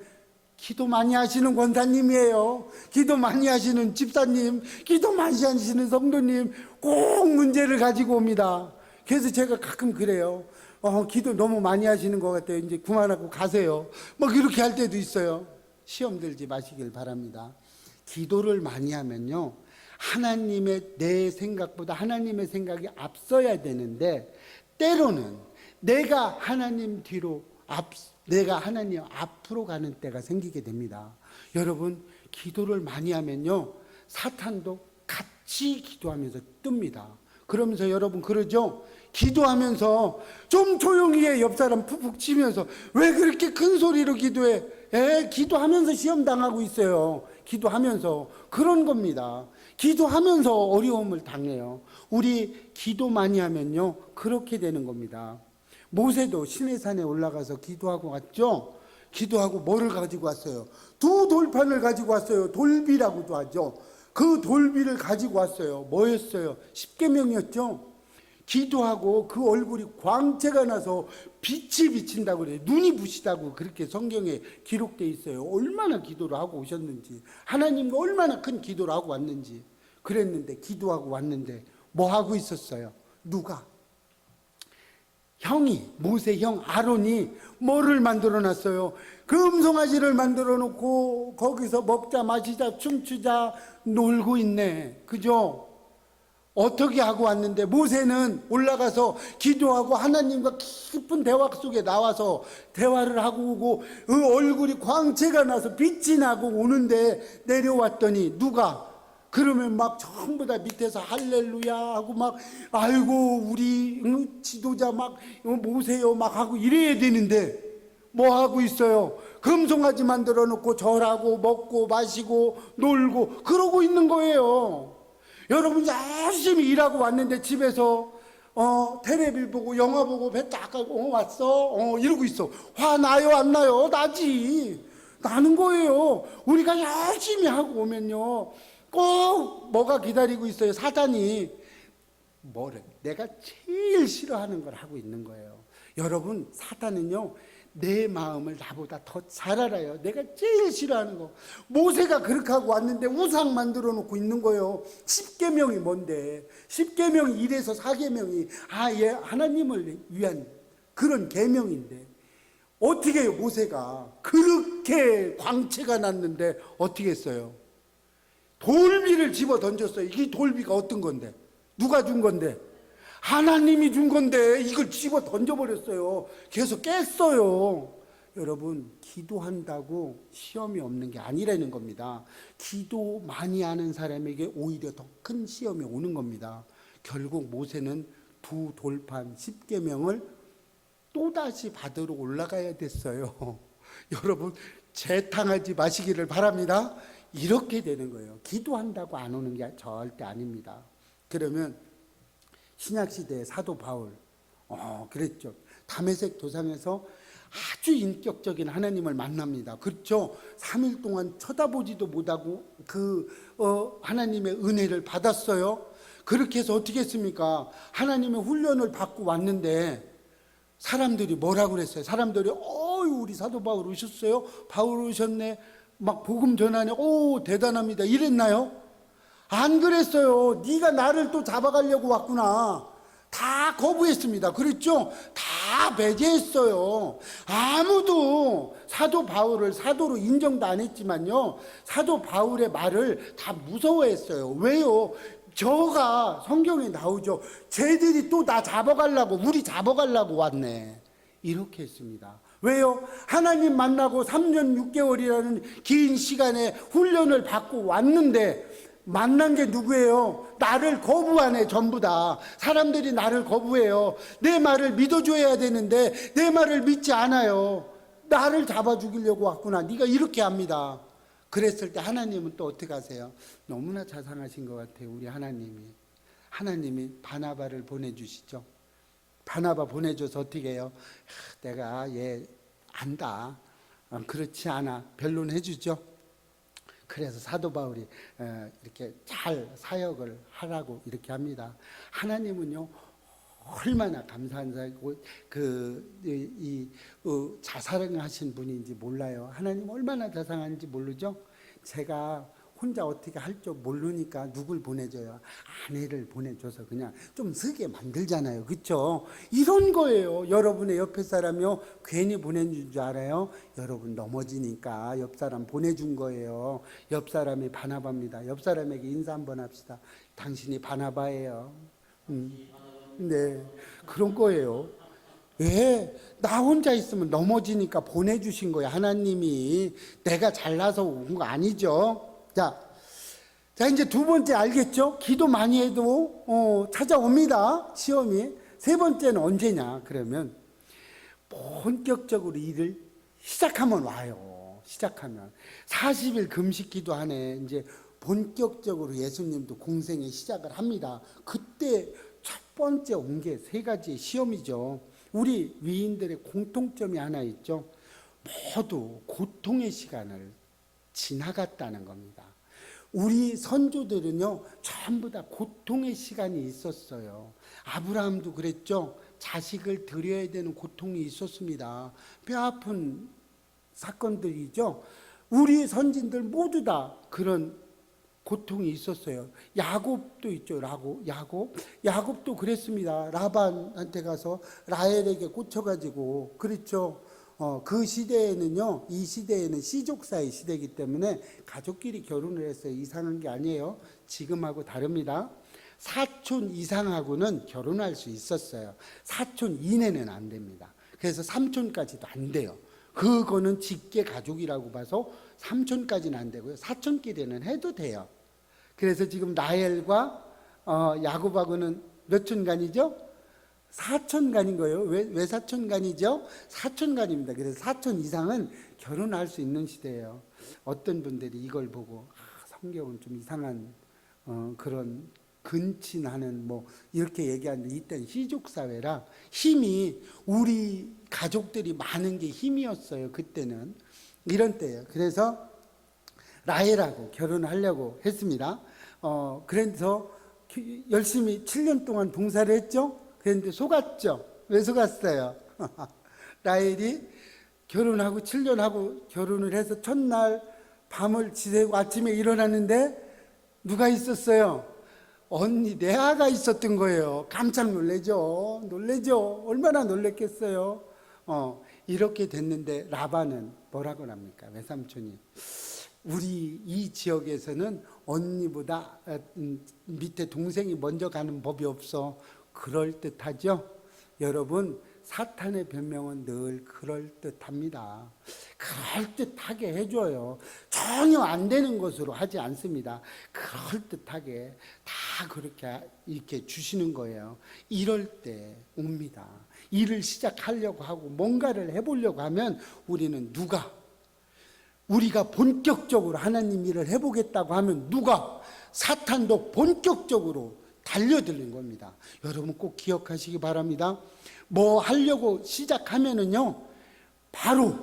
기도 많이 하시는 권사님이에요. 기도 많이 하시는 집사님, 기도 많이 하시는 성도님 꼭 문제를 가지고 옵니다. 그래서 제가 가끔 그래요. 기도 너무 많이 하시는 것 같아요. 이제 그만하고 가세요. 막 이렇게 할 때도 있어요. 시험 들지 마시길 바랍니다. 기도를 많이 하면요 하나님의 내 생각보다 하나님의 생각이 앞서야 되는데 때로는 내가 하나님 뒤로 내가 하나님 앞으로 가는 때가 생기게 됩니다. 여러분 기도를 많이 하면요 사탄도 같이 기도하면서 뜹니다. 그러면서 여러분 그러죠? 기도하면서 좀 조용히 해. 옆 사람 푹푹 치면서 왜 그렇게 큰 소리로 기도해? 기도하면서 시험 당하고 있어요. 기도하면서 그런 겁니다. 기도하면서 어려움을 당해요. 우리 기도 많이 하면요 그렇게 되는 겁니다. 모세도 시내산에 올라가서 기도하고 갔죠. 기도하고 뭐를 가지고 왔어요? 두 돌판을 가지고 왔어요. 돌비라고도 하죠. 그 돌비를 가지고 왔어요. 뭐였어요? 십계명이었죠. 기도하고 그 얼굴이 광채가 나서 빛이 비친다고 그래요. 눈이 부시다고 그렇게 성경에 기록되어 있어요. 얼마나 기도를 하고 오셨는지, 하나님과 얼마나 큰 기도를 하고 왔는지. 그랬는데 기도하고 왔는데 뭐 하고 있었어요? 누가? 형이, 모세 형 아론이 뭐를 만들어 놨어요? 금송아지를 만들어 놓고 거기서 먹자 마시자 춤추자 놀고 있네. 그죠? 어떻게 하고 왔는데 모세는 올라가서 기도하고 하나님과 깊은 대화 속에 나와서 대화를 하고 오고 그 얼굴이 광채가 나서 빛이 나고 오는데 내려왔더니 누가? 그러면 막 전부 다 밑에서 할렐루야 하고 막 아이고 우리 지도자 막 모세요 막 하고 이래야 되는데 뭐 하고 있어요? 금송아지 만들어 놓고 절하고 먹고 마시고 놀고 그러고 있는 거예요. 여러분 열심히 일하고 왔는데 집에서 텔레비 보고 영화 보고 배 딱 가고 왔어 이러고 있어. 화 나요 안 나요? 나지. 나는 거예요. 우리가 열심히 하고 오면요 꼭 뭐가 기다리고 있어요? 사단이 뭐래? 내가 제일 싫어하는 걸 하고 있는 거예요. 여러분 사단은요 내 마음을 나보다 더 잘 알아요. 내가 제일 싫어하는 거. 모세가 그렇게 하고 왔는데 우상 만들어 놓고 있는 거예요. 십계명이 뭔데? 십계명 1에서 4계명이 하나님을 위한 그런 계명인데 어떻게 해요? 모세가 그렇게 광채가 났는데 어떻게 했어요? 돌비를 집어 던졌어요. 이 돌비가 어떤 건데? 누가 준 건데? 하나님이 준 건데 이걸 집어 던져버렸어요. 그래서 깼어요. 여러분, 기도한다고 시험이 없는 게 아니라는 겁니다. 기도 많이 하는 사람에게 오히려 더 큰 시험이 오는 겁니다. 결국 모세는 두 돌판 10계명을 또다시 받으러 올라가야 됐어요. 여러분, 재탕하지 마시기를 바랍니다. 이렇게 되는 거예요. 기도한다고 안 오는 게 절대 아닙니다. 그러면 신약시대의 사도 바울, 그랬죠. 다메섹 도상에서 아주 인격적인 하나님을 만납니다. 그렇죠. 3일 동안 쳐다보지도 못하고 하나님의 은혜를 받았어요. 그렇게 해서 어떻게 했습니까? 하나님의 훈련을 받고 왔는데 사람들이 뭐라고 그랬어요? 사람들이 우리 사도 바울 오셨어요? 바울 오셨네. 막 복음 전하네. 오, 대단합니다. 이랬나요? 안 그랬어요. 네가 나를 또 잡아가려고 왔구나. 다 거부했습니다. 그랬죠? 다 배제했어요. 아무도 사도 바울을 사도로 인정도 안 했지만요, 사도 바울의 말을 다 무서워했어요. 왜요? 저가 성경에 나오죠. 쟤들이 또 나 잡아가려고, 우리 잡아가려고 왔네. 이렇게 했습니다. 왜요? 하나님 만나고 3년 6개월이라는 긴 시간에 훈련을 받고 왔는데 만난 게 누구예요? 나를 거부하네. 전부 다 사람들이 나를 거부해요. 내 말을 믿어줘야 되는데 내 말을 믿지 않아요. 나를 잡아 죽이려고 왔구나. 네가 이렇게 합니다. 그랬을 때 하나님은 또 어떻게 하세요? 너무나 자상하신 것 같아요. 우리 하나님이 바나바를 보내주시죠. 바나바 보내줘서 어떻게 해요? 내가 얘 안다. 그렇지 않아. 변론해 주죠. 그래서 사도 바울이 이렇게 잘 사역을 하라고 이렇게 합니다. 하나님은요, 얼마나 감사한 사이고 자사랑하신 분인지 몰라요. 하나님 얼마나 자상한지 모르죠. 제가 혼자 어떻게 할 줄 모르니까 누굴 보내줘요? 아내를 보내줘서 그냥 좀 쓰게 만들잖아요. 그렇죠? 이런 거예요. 여러분의 옆에 사람이요, 괜히 보내준 줄 알아요? 여러분 넘어지니까 옆 사람 보내준 거예요. 옆 사람이 바나바입니다. 옆 사람에게 인사 한번 합시다. 당신이 바나바예요. 네, 그런 거예요. 왜? 나 혼자 있으면 넘어지니까 보내주신 거예요. 하나님이. 내가 잘나서 온 거 아니죠. 자, 이제 두 번째 알겠죠? 기도 많이 해도 찾아옵니다. 시험이. 세 번째는 언제냐? 그러면 본격적으로 일을 시작하면 와요. 시작하면 40일 금식 기도하네. 이제 본격적으로 예수님도 공생의 시작을 합니다. 그때 첫 번째 온 게 세 가지의 시험이죠. 우리 위인들의 공통점이 하나 있죠. 모두 고통의 시간을 지나갔다는 겁니다. 우리 선조들은요, 전부 다 고통의 시간이 있었어요. 아브라함도 그랬죠. 자식을 드려야 되는 고통이 있었습니다. 뼈 아픈 사건들이죠. 우리 선진들 모두 다 그런 고통이 있었어요. 야곱도 있죠. 야곱도 그랬습니다. 라반한테 가서 라헬에게 꽂혀가지고, 그렇죠. 그 시대에는요, 이 시대에는 시족사의 시대이기 때문에 가족끼리 결혼을 했어요. 이상한 게 아니에요. 지금하고 다릅니다. 사촌 이상하고는 결혼할 수 있었어요. 사촌 이내는 안 됩니다. 그래서 삼촌까지도 안 돼요. 그거는 직계 가족이라고 봐서 삼촌까지는 안 되고요. 사촌끼리는 해도 돼요. 그래서 지금 라헬과 야곱하고는 몇 촌간이죠? 사촌간인 거예요. 왜 사촌간이죠? 사촌간입니다. 그래서 사촌 이상은 결혼할 수 있는 시대예요. 어떤 분들이 이걸 보고 성경은 좀 이상한 그런 근친하는 뭐 이렇게 얘기하는데, 이때는 시족사회라 힘이, 우리 가족들이 많은 게 힘이었어요. 그때는 이런 때예요. 그래서 라헬하고 결혼하려고 했습니다. 그래서 열심히 7년 동안 봉사를 했죠. 그런데 속았죠. 왜 속았어요? 라헬이 결혼하고 7년 하고 결혼을 해서 첫날 밤을 지새고 아침에 일어났는데 누가 있었어요? 언니 레아가 있었던 거예요. 깜짝 놀래죠. 얼마나 놀랬겠어요. 이렇게 됐는데 라반은 뭐라고 합니까? 외삼촌이. 우리 이 지역에서는 언니보다 밑에 동생이 먼저 가는 법이 없어. 그럴듯하죠? 여러분, 사탄의 변명은 늘 그럴듯합니다. 그럴듯하게 해줘요. 전혀 안 되는 것으로 하지 않습니다. 그럴듯하게 다 그렇게 이렇게 주시는 거예요. 이럴 때 옵니다. 일을 시작하려고 하고 뭔가를 해보려고 하면 우리는 우리가 본격적으로 하나님 일을 해보겠다고 하면 사탄도 본격적으로 달려드는 겁니다. 여러분 꼭 기억하시기 바랍니다. 뭐 하려고 시작하면은요, 바로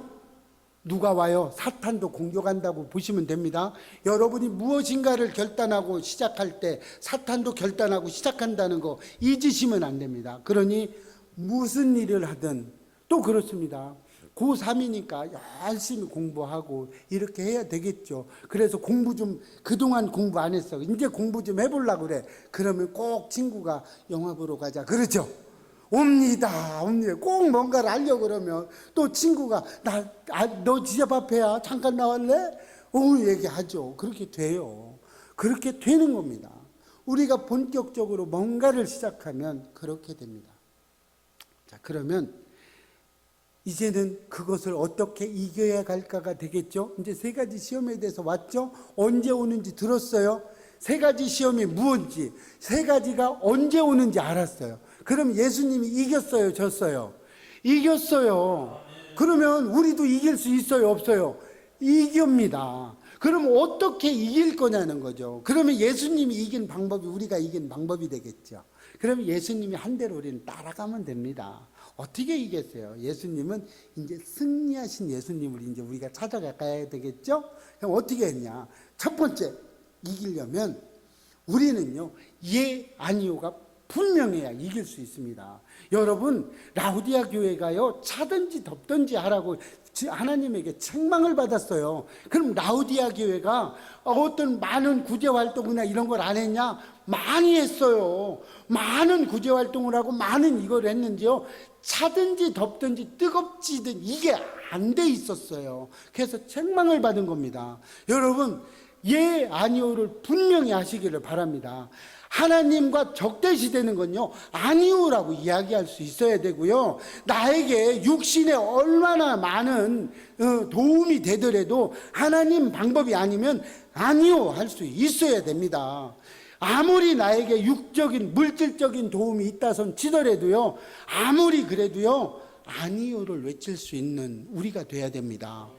누가 와요? 사탄도 공격한다고 보시면 됩니다. 여러분이 무엇인가를 결단하고 시작할 때 사탄도 결단하고 시작한다는 거 잊으시면 안 됩니다. 그러니 무슨 일을 하든 또 그렇습니다. 고3이니까 열심히 공부하고 이렇게 해야 되겠죠. 그래서 그동안 공부 안 했어. 이제 공부 좀 해보려고 그래. 그러면 꼭 친구가 영화 보러 가자. 그렇죠? 옵니다. 꼭 뭔가를 하려고 그러면 또 친구가 너 지압 앞에야. 잠깐 나갈래? 얘기하죠. 그렇게 돼요. 그렇게 되는 겁니다. 우리가 본격적으로 뭔가를 시작하면 그렇게 됩니다. 자, 그러면 이제는 그것을 어떻게 이겨야 갈까가 되겠죠. 이제 3가지 시험에 대해서 왔죠. 언제 오는지 들었어요. 3가지 시험이 무엇인지, 3가지가 언제 오는지 알았어요. 그럼 예수님이 이겼어요, 졌어요? 이겼어요. 그러면 우리도 이길 수 있어요, 없어요? 이깁니다. 그럼 어떻게 이길 거냐는 거죠. 그러면 예수님이 이긴 방법이 우리가 이긴 방법이 되겠죠. 그러면 예수님이 한 대로 우리는 따라가면 됩니다. 어떻게 이겼어요? 예수님은 이제 승리하신 예수님을 이제 우리가 찾아가야 되겠죠? 그럼 어떻게 했냐? 첫 번째, 이기려면 우리는요, 예, 아니요가 분명해야 이길 수 있습니다. 여러분, 라우디아 교회가요, 차든지 덥든지 하라고 하나님에게 책망을 받았어요. 그럼 라우디아 교회가 어떤 많은 구제 활동이나 이런 걸 안 했냐? 많이 했어요. 많은 구제 활동을 하고 많은 이걸 했는지요, 차든지 덥든지 뜨겁지든 이게 안 돼 있었어요. 그래서 책망을 받은 겁니다. 여러분, 예, 아니오를 분명히 하시기를 바랍니다. 하나님과 적대시되는 건요, 아니오라고 이야기할 수 있어야 되고요, 나에게 육신에 얼마나 많은 도움이 되더라도 하나님 방법이 아니면 아니오 할 수 있어야 됩니다. 아무리 나에게 육적인 물질적인 도움이 있다손 치더라도요, 아무리 그래도요, 아니오를 외칠 수 있는 우리가 돼야 됩니다.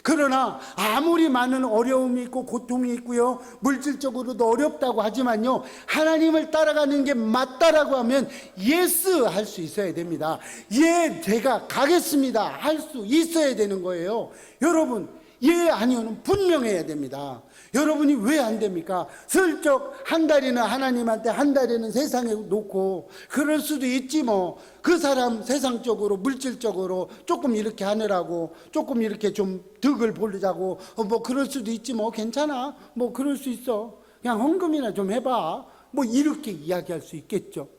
그러나 아무리 많은 어려움이 있고 고통이 있고요, 물질적으로도 어렵다고 하지만요, 하나님을 따라가는 게 맞다라고 하면 예스 할 수 있어야 됩니다. 예, 제가 가겠습니다 할 수 있어야 되는 거예요. 여러분, 예, 아니요는 분명해야 됩니다. 여러분이 왜 안 됩니까? 슬쩍 한 달이나 하나님한테, 한 달에는 세상에 놓고 그럴 수도 있지 뭐. 그 사람 세상적으로 물질적으로 조금 이렇게 하느라고 조금 이렇게 좀 덕을 보려자고 뭐 그럴 수도 있지 뭐. 괜찮아, 뭐 그럴 수 있어. 그냥 헌금이나 좀 해봐, 뭐 이렇게 이야기할 수 있겠죠.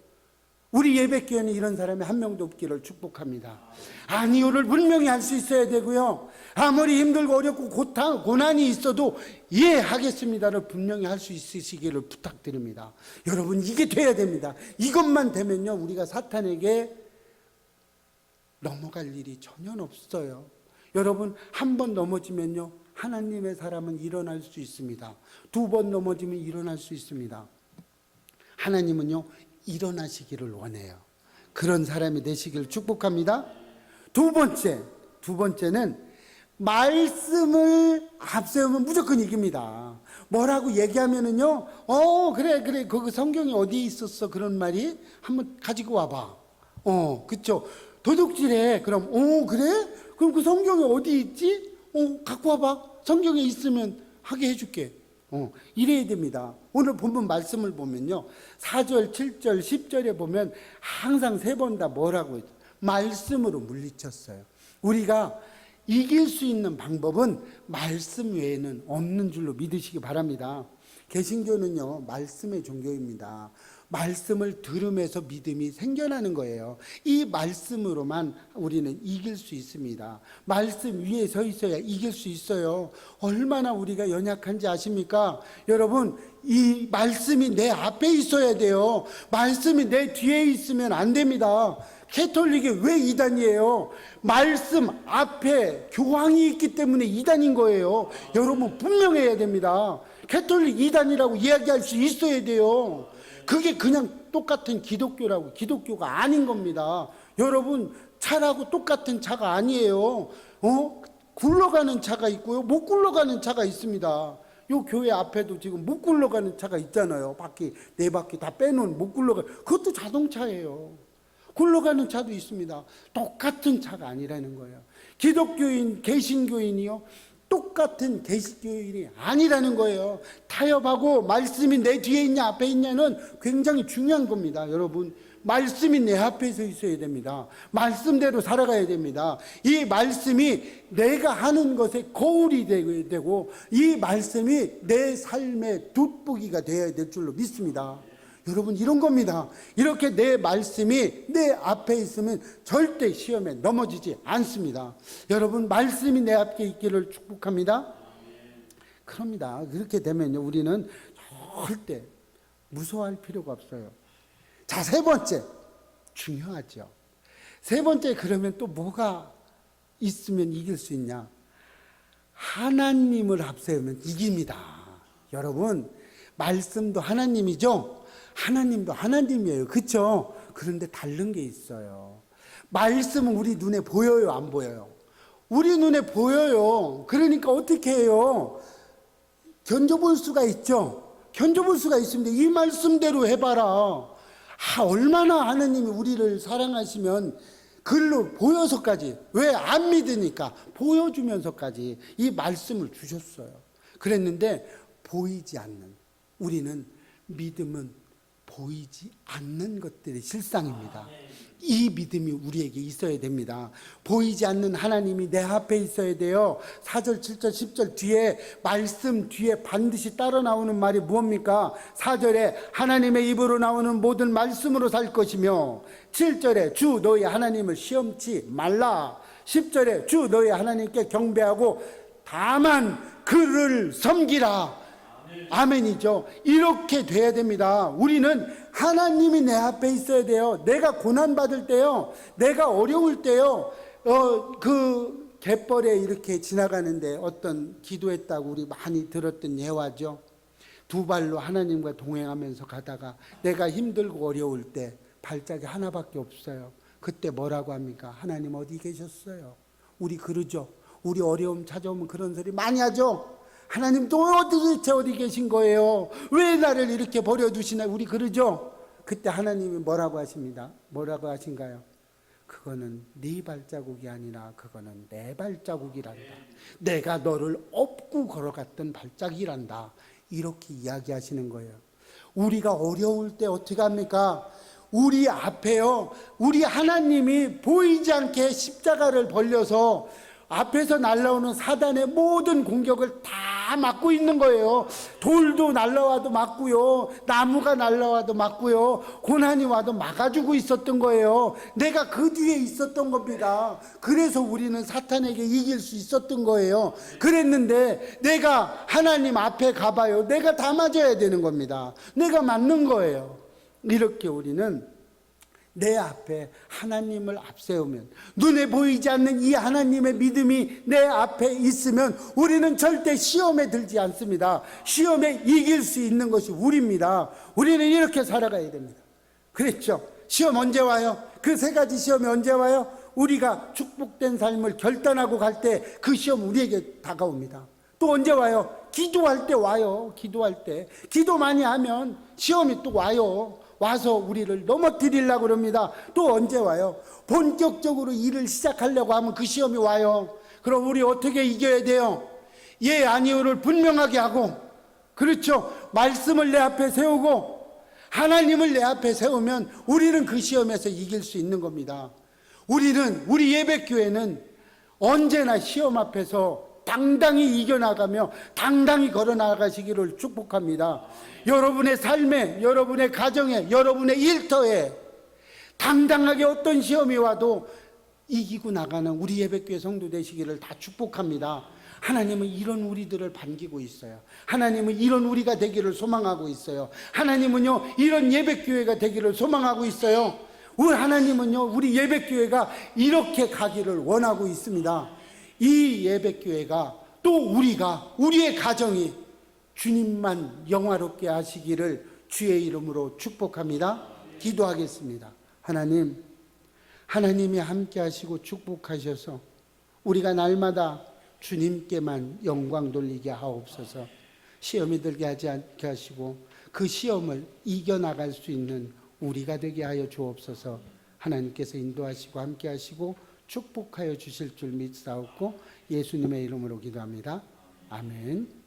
우리 예배교회는 이런 사람이 한 명도 없기를 축복합니다. 아니요를 분명히 할 수 있어야 되고요, 아무리 힘들고 어렵고 고난이 있어도 예 하겠습니다를 분명히 할 수 있으시기를 부탁드립니다. 여러분, 이게 돼야 됩니다. 이것만 되면요, 우리가 사탄에게 넘어갈 일이 전혀 없어요. 여러분, 한 번 넘어지면요, 하나님의 사람은 일어날 수 있습니다. 2번 넘어지면 일어날 수 있습니다. 하나님은요, 일어나시기를 원해요. 그런 사람이 되시기를 축복합니다. 두 번째는 말씀을 앞세우면 무조건 이깁니다. 뭐라고 얘기하면은요, 그래, 그 성경이 어디에 있었어? 그런 말이 한번 가지고 와봐. 그쵸? 도둑질해. 그럼, 그래? 그럼 그 성경이 어디 있지? 갖고 와봐. 성경에 있으면 하게 해줄게. 이래야 됩니다. 오늘 본문 말씀을 보면요, 4절, 7절, 10절에 보면 항상 3번 다 뭐라고 했죠? 말씀으로 물리쳤어요. 우리가 이길 수 있는 방법은 말씀 외에는 없는 줄로 믿으시기 바랍니다. 개신교는요, 말씀의 종교입니다. 말씀을 들으면서 믿음이 생겨나는 거예요. 이 말씀으로만 우리는 이길 수 있습니다. 말씀 위에 서 있어야 이길 수 있어요. 얼마나 우리가 연약한지 아십니까? 여러분, 이 말씀이 내 앞에 있어야 돼요. 말씀이 내 뒤에 있으면 안 됩니다. 캐톨릭이 왜 이단이에요? 말씀 앞에 교황이 있기 때문에 이단인 거예요. 여러분 분명해야 됩니다. 캐톨릭 이단이라고 이야기할 수 있어야 돼요. 그게 그냥 똑같은 기독교라고 기독교가 아닌 겁니다. 여러분 차라고 똑같은 차가 아니에요. 굴러가는 차가 있고요, 못 굴러가는 차가 있습니다. 요 교회 앞에도 지금 못 굴러가는 차가 있잖아요. 바퀴 네 바퀴 다 빼놓은 못 굴러가, 그것도 자동차예요. 굴러가는 차도 있습니다. 똑같은 차가 아니라는 거예요. 기독교인, 개신교인이요, 똑같은 개신교인이 아니라는 거예요. 타협하고 말씀이 내 뒤에 있냐 앞에 있냐는 굉장히 중요한 겁니다. 여러분, 말씀이 내 앞에 서 있어야 됩니다. 말씀대로 살아가야 됩니다. 이 말씀이 내가 하는 것에 거울이 되고 이 말씀이 내 삶의 돋보기가 되어야 될 줄로 믿습니다. 여러분, 이런 겁니다. 이렇게 내 말씀이 내 앞에 있으면 절대 시험에 넘어지지 않습니다. 여러분, 말씀이 내 앞에 있기를 축복합니다. 그럽니다. 그렇게 되면요, 우리는 절대 무서워할 필요가 없어요. 자, 세 번째, 중요하죠. 세 번째, 그러면 또 뭐가 있으면 이길 수 있냐? 하나님을 앞세우면 이깁니다. 여러분, 말씀도 하나님이죠. 하나님도 하나님이에요. 그렇죠? 그런데 다른 게 있어요. 말씀은 우리 눈에 보여요, 안 보여요? 우리 눈에 보여요. 그러니까 어떻게 해요? 견뎌볼 수가 있죠. 견뎌볼 수가 있습니다. 이 말씀대로 해봐라. 얼마나 하나님이 우리를 사랑하시면 글로 보여서까지, 왜 안 믿으니까 보여주면서까지 이 말씀을 주셨어요. 그랬는데 보이지 않는, 우리는 믿음은 보이지 않는 것들의 실상입니다. 이 믿음이 우리에게 있어야 됩니다. 보이지 않는 하나님이 내 앞에 있어야 돼요. 4절, 7절, 10절 뒤에, 말씀 뒤에 반드시 따라 나오는 말이 무엇입니까? 4절에 하나님의 입으로 나오는 모든 말씀으로 살 것이며, 7절에 주 너희 하나님을 시험치 말라, 10절에 주 너희 하나님께 경배하고 다만 그를 섬기라. 아멘이죠. 이렇게 돼야 됩니다. 우리는 하나님이 내 앞에 있어야 돼요. 내가 고난받을 때요, 내가 어려울 때요, 그 갯벌에 이렇게 지나가는데 어떤 기도했다고 우리 많이 들었던 예화죠. 두 발로 하나님과 동행하면서 가다가 내가 힘들고 어려울 때 발짝이 하나밖에 없어요. 그때 뭐라고 합니까? 하나님 어디 계셨어요? 우리 그러죠. 우리 어려움 찾아오면 그런 소리 많이 하죠. 하나님 또 도대체 어디 계신 거예요? 왜 나를 이렇게 버려두시나? 우리 그러죠. 그때 하나님이 뭐라고 하십니다? 뭐라고 하신가요? 그거는 네 발자국이 아니라 그거는 내 발자국이란다. 내가 너를 업고 걸어갔던 발자국이란다. 이렇게 이야기하시는 거예요. 우리가 어려울 때 어떻게 합니까? 우리 앞에요, 우리 하나님이 보이지 않게 십자가를 벌려서 앞에서 날아오는 사단의 모든 공격을 다 막고 있는 거예요. 돌도 날아와도 막고요, 나무가 날아와도 막고요, 고난이 와도 막아주고 있었던 거예요. 내가 그 뒤에 있었던 겁니다. 그래서 우리는 사탄에게 이길 수 있었던 거예요. 그랬는데 내가 하나님 앞에 가봐요, 내가 다 맞아야 되는 겁니다. 내가 맞는 거예요. 이렇게 우리는 내 앞에 하나님을 앞세우면, 눈에 보이지 않는 이 하나님의 믿음이 내 앞에 있으면 우리는 절대 시험에 들지 않습니다. 시험에 이길 수 있는 것이 우리입니다. 우리는 이렇게 살아가야 됩니다. 그랬죠? 시험 언제 와요? 그 세 가지 시험이 언제 와요? 우리가 축복된 삶을 결단하고 갈 때 그 시험 우리에게 다가옵니다. 또 언제 와요? 기도할 때 와요. 기도할 때 기도 많이 하면 시험이 또 와요. 와서 우리를 넘어뜨리려고 그럽니다. 또 언제 와요? 본격적으로 일을 시작하려고 하면 그 시험이 와요. 그럼 우리 어떻게 이겨야 돼요? 예, 아니오를 분명하게 하고, 그렇죠, 말씀을 내 앞에 세우고 하나님을 내 앞에 세우면 우리는 그 시험에서 이길 수 있는 겁니다. 우리 예배교회는 언제나 시험 앞에서 당당히 이겨나가며 당당히 걸어나가시기를 축복합니다. 여러분의 삶에, 여러분의 가정에, 여러분의 일터에 당당하게 어떤 시험이 와도 이기고 나가는 우리 예배교회 성도 되시기를 다 축복합니다. 하나님은 이런 우리들을 반기고 있어요. 하나님은 이런 우리가 되기를 소망하고 있어요. 하나님은요, 이런 예배교회가 되기를 소망하고 있어요. 우리 하나님은요, 우리 예배교회가 이렇게 가기를 원하고 있습니다. 이 예배교회가 또 우리가, 우리의 가정이 주님만 영화롭게 하시기를 주의 이름으로 축복합니다. 기도하겠습니다. 하나님이 함께 하시고 축복하셔서 우리가 날마다 주님께만 영광 돌리게 하옵소서. 시험이 들게 하지 않게 하시고 그 시험을 이겨나갈 수 있는 우리가 되게 하여 주옵소서. 하나님께서 인도하시고 함께 하시고 축복하여 주실 줄 믿사옵고 예수님의 이름으로 기도합니다. 아멘.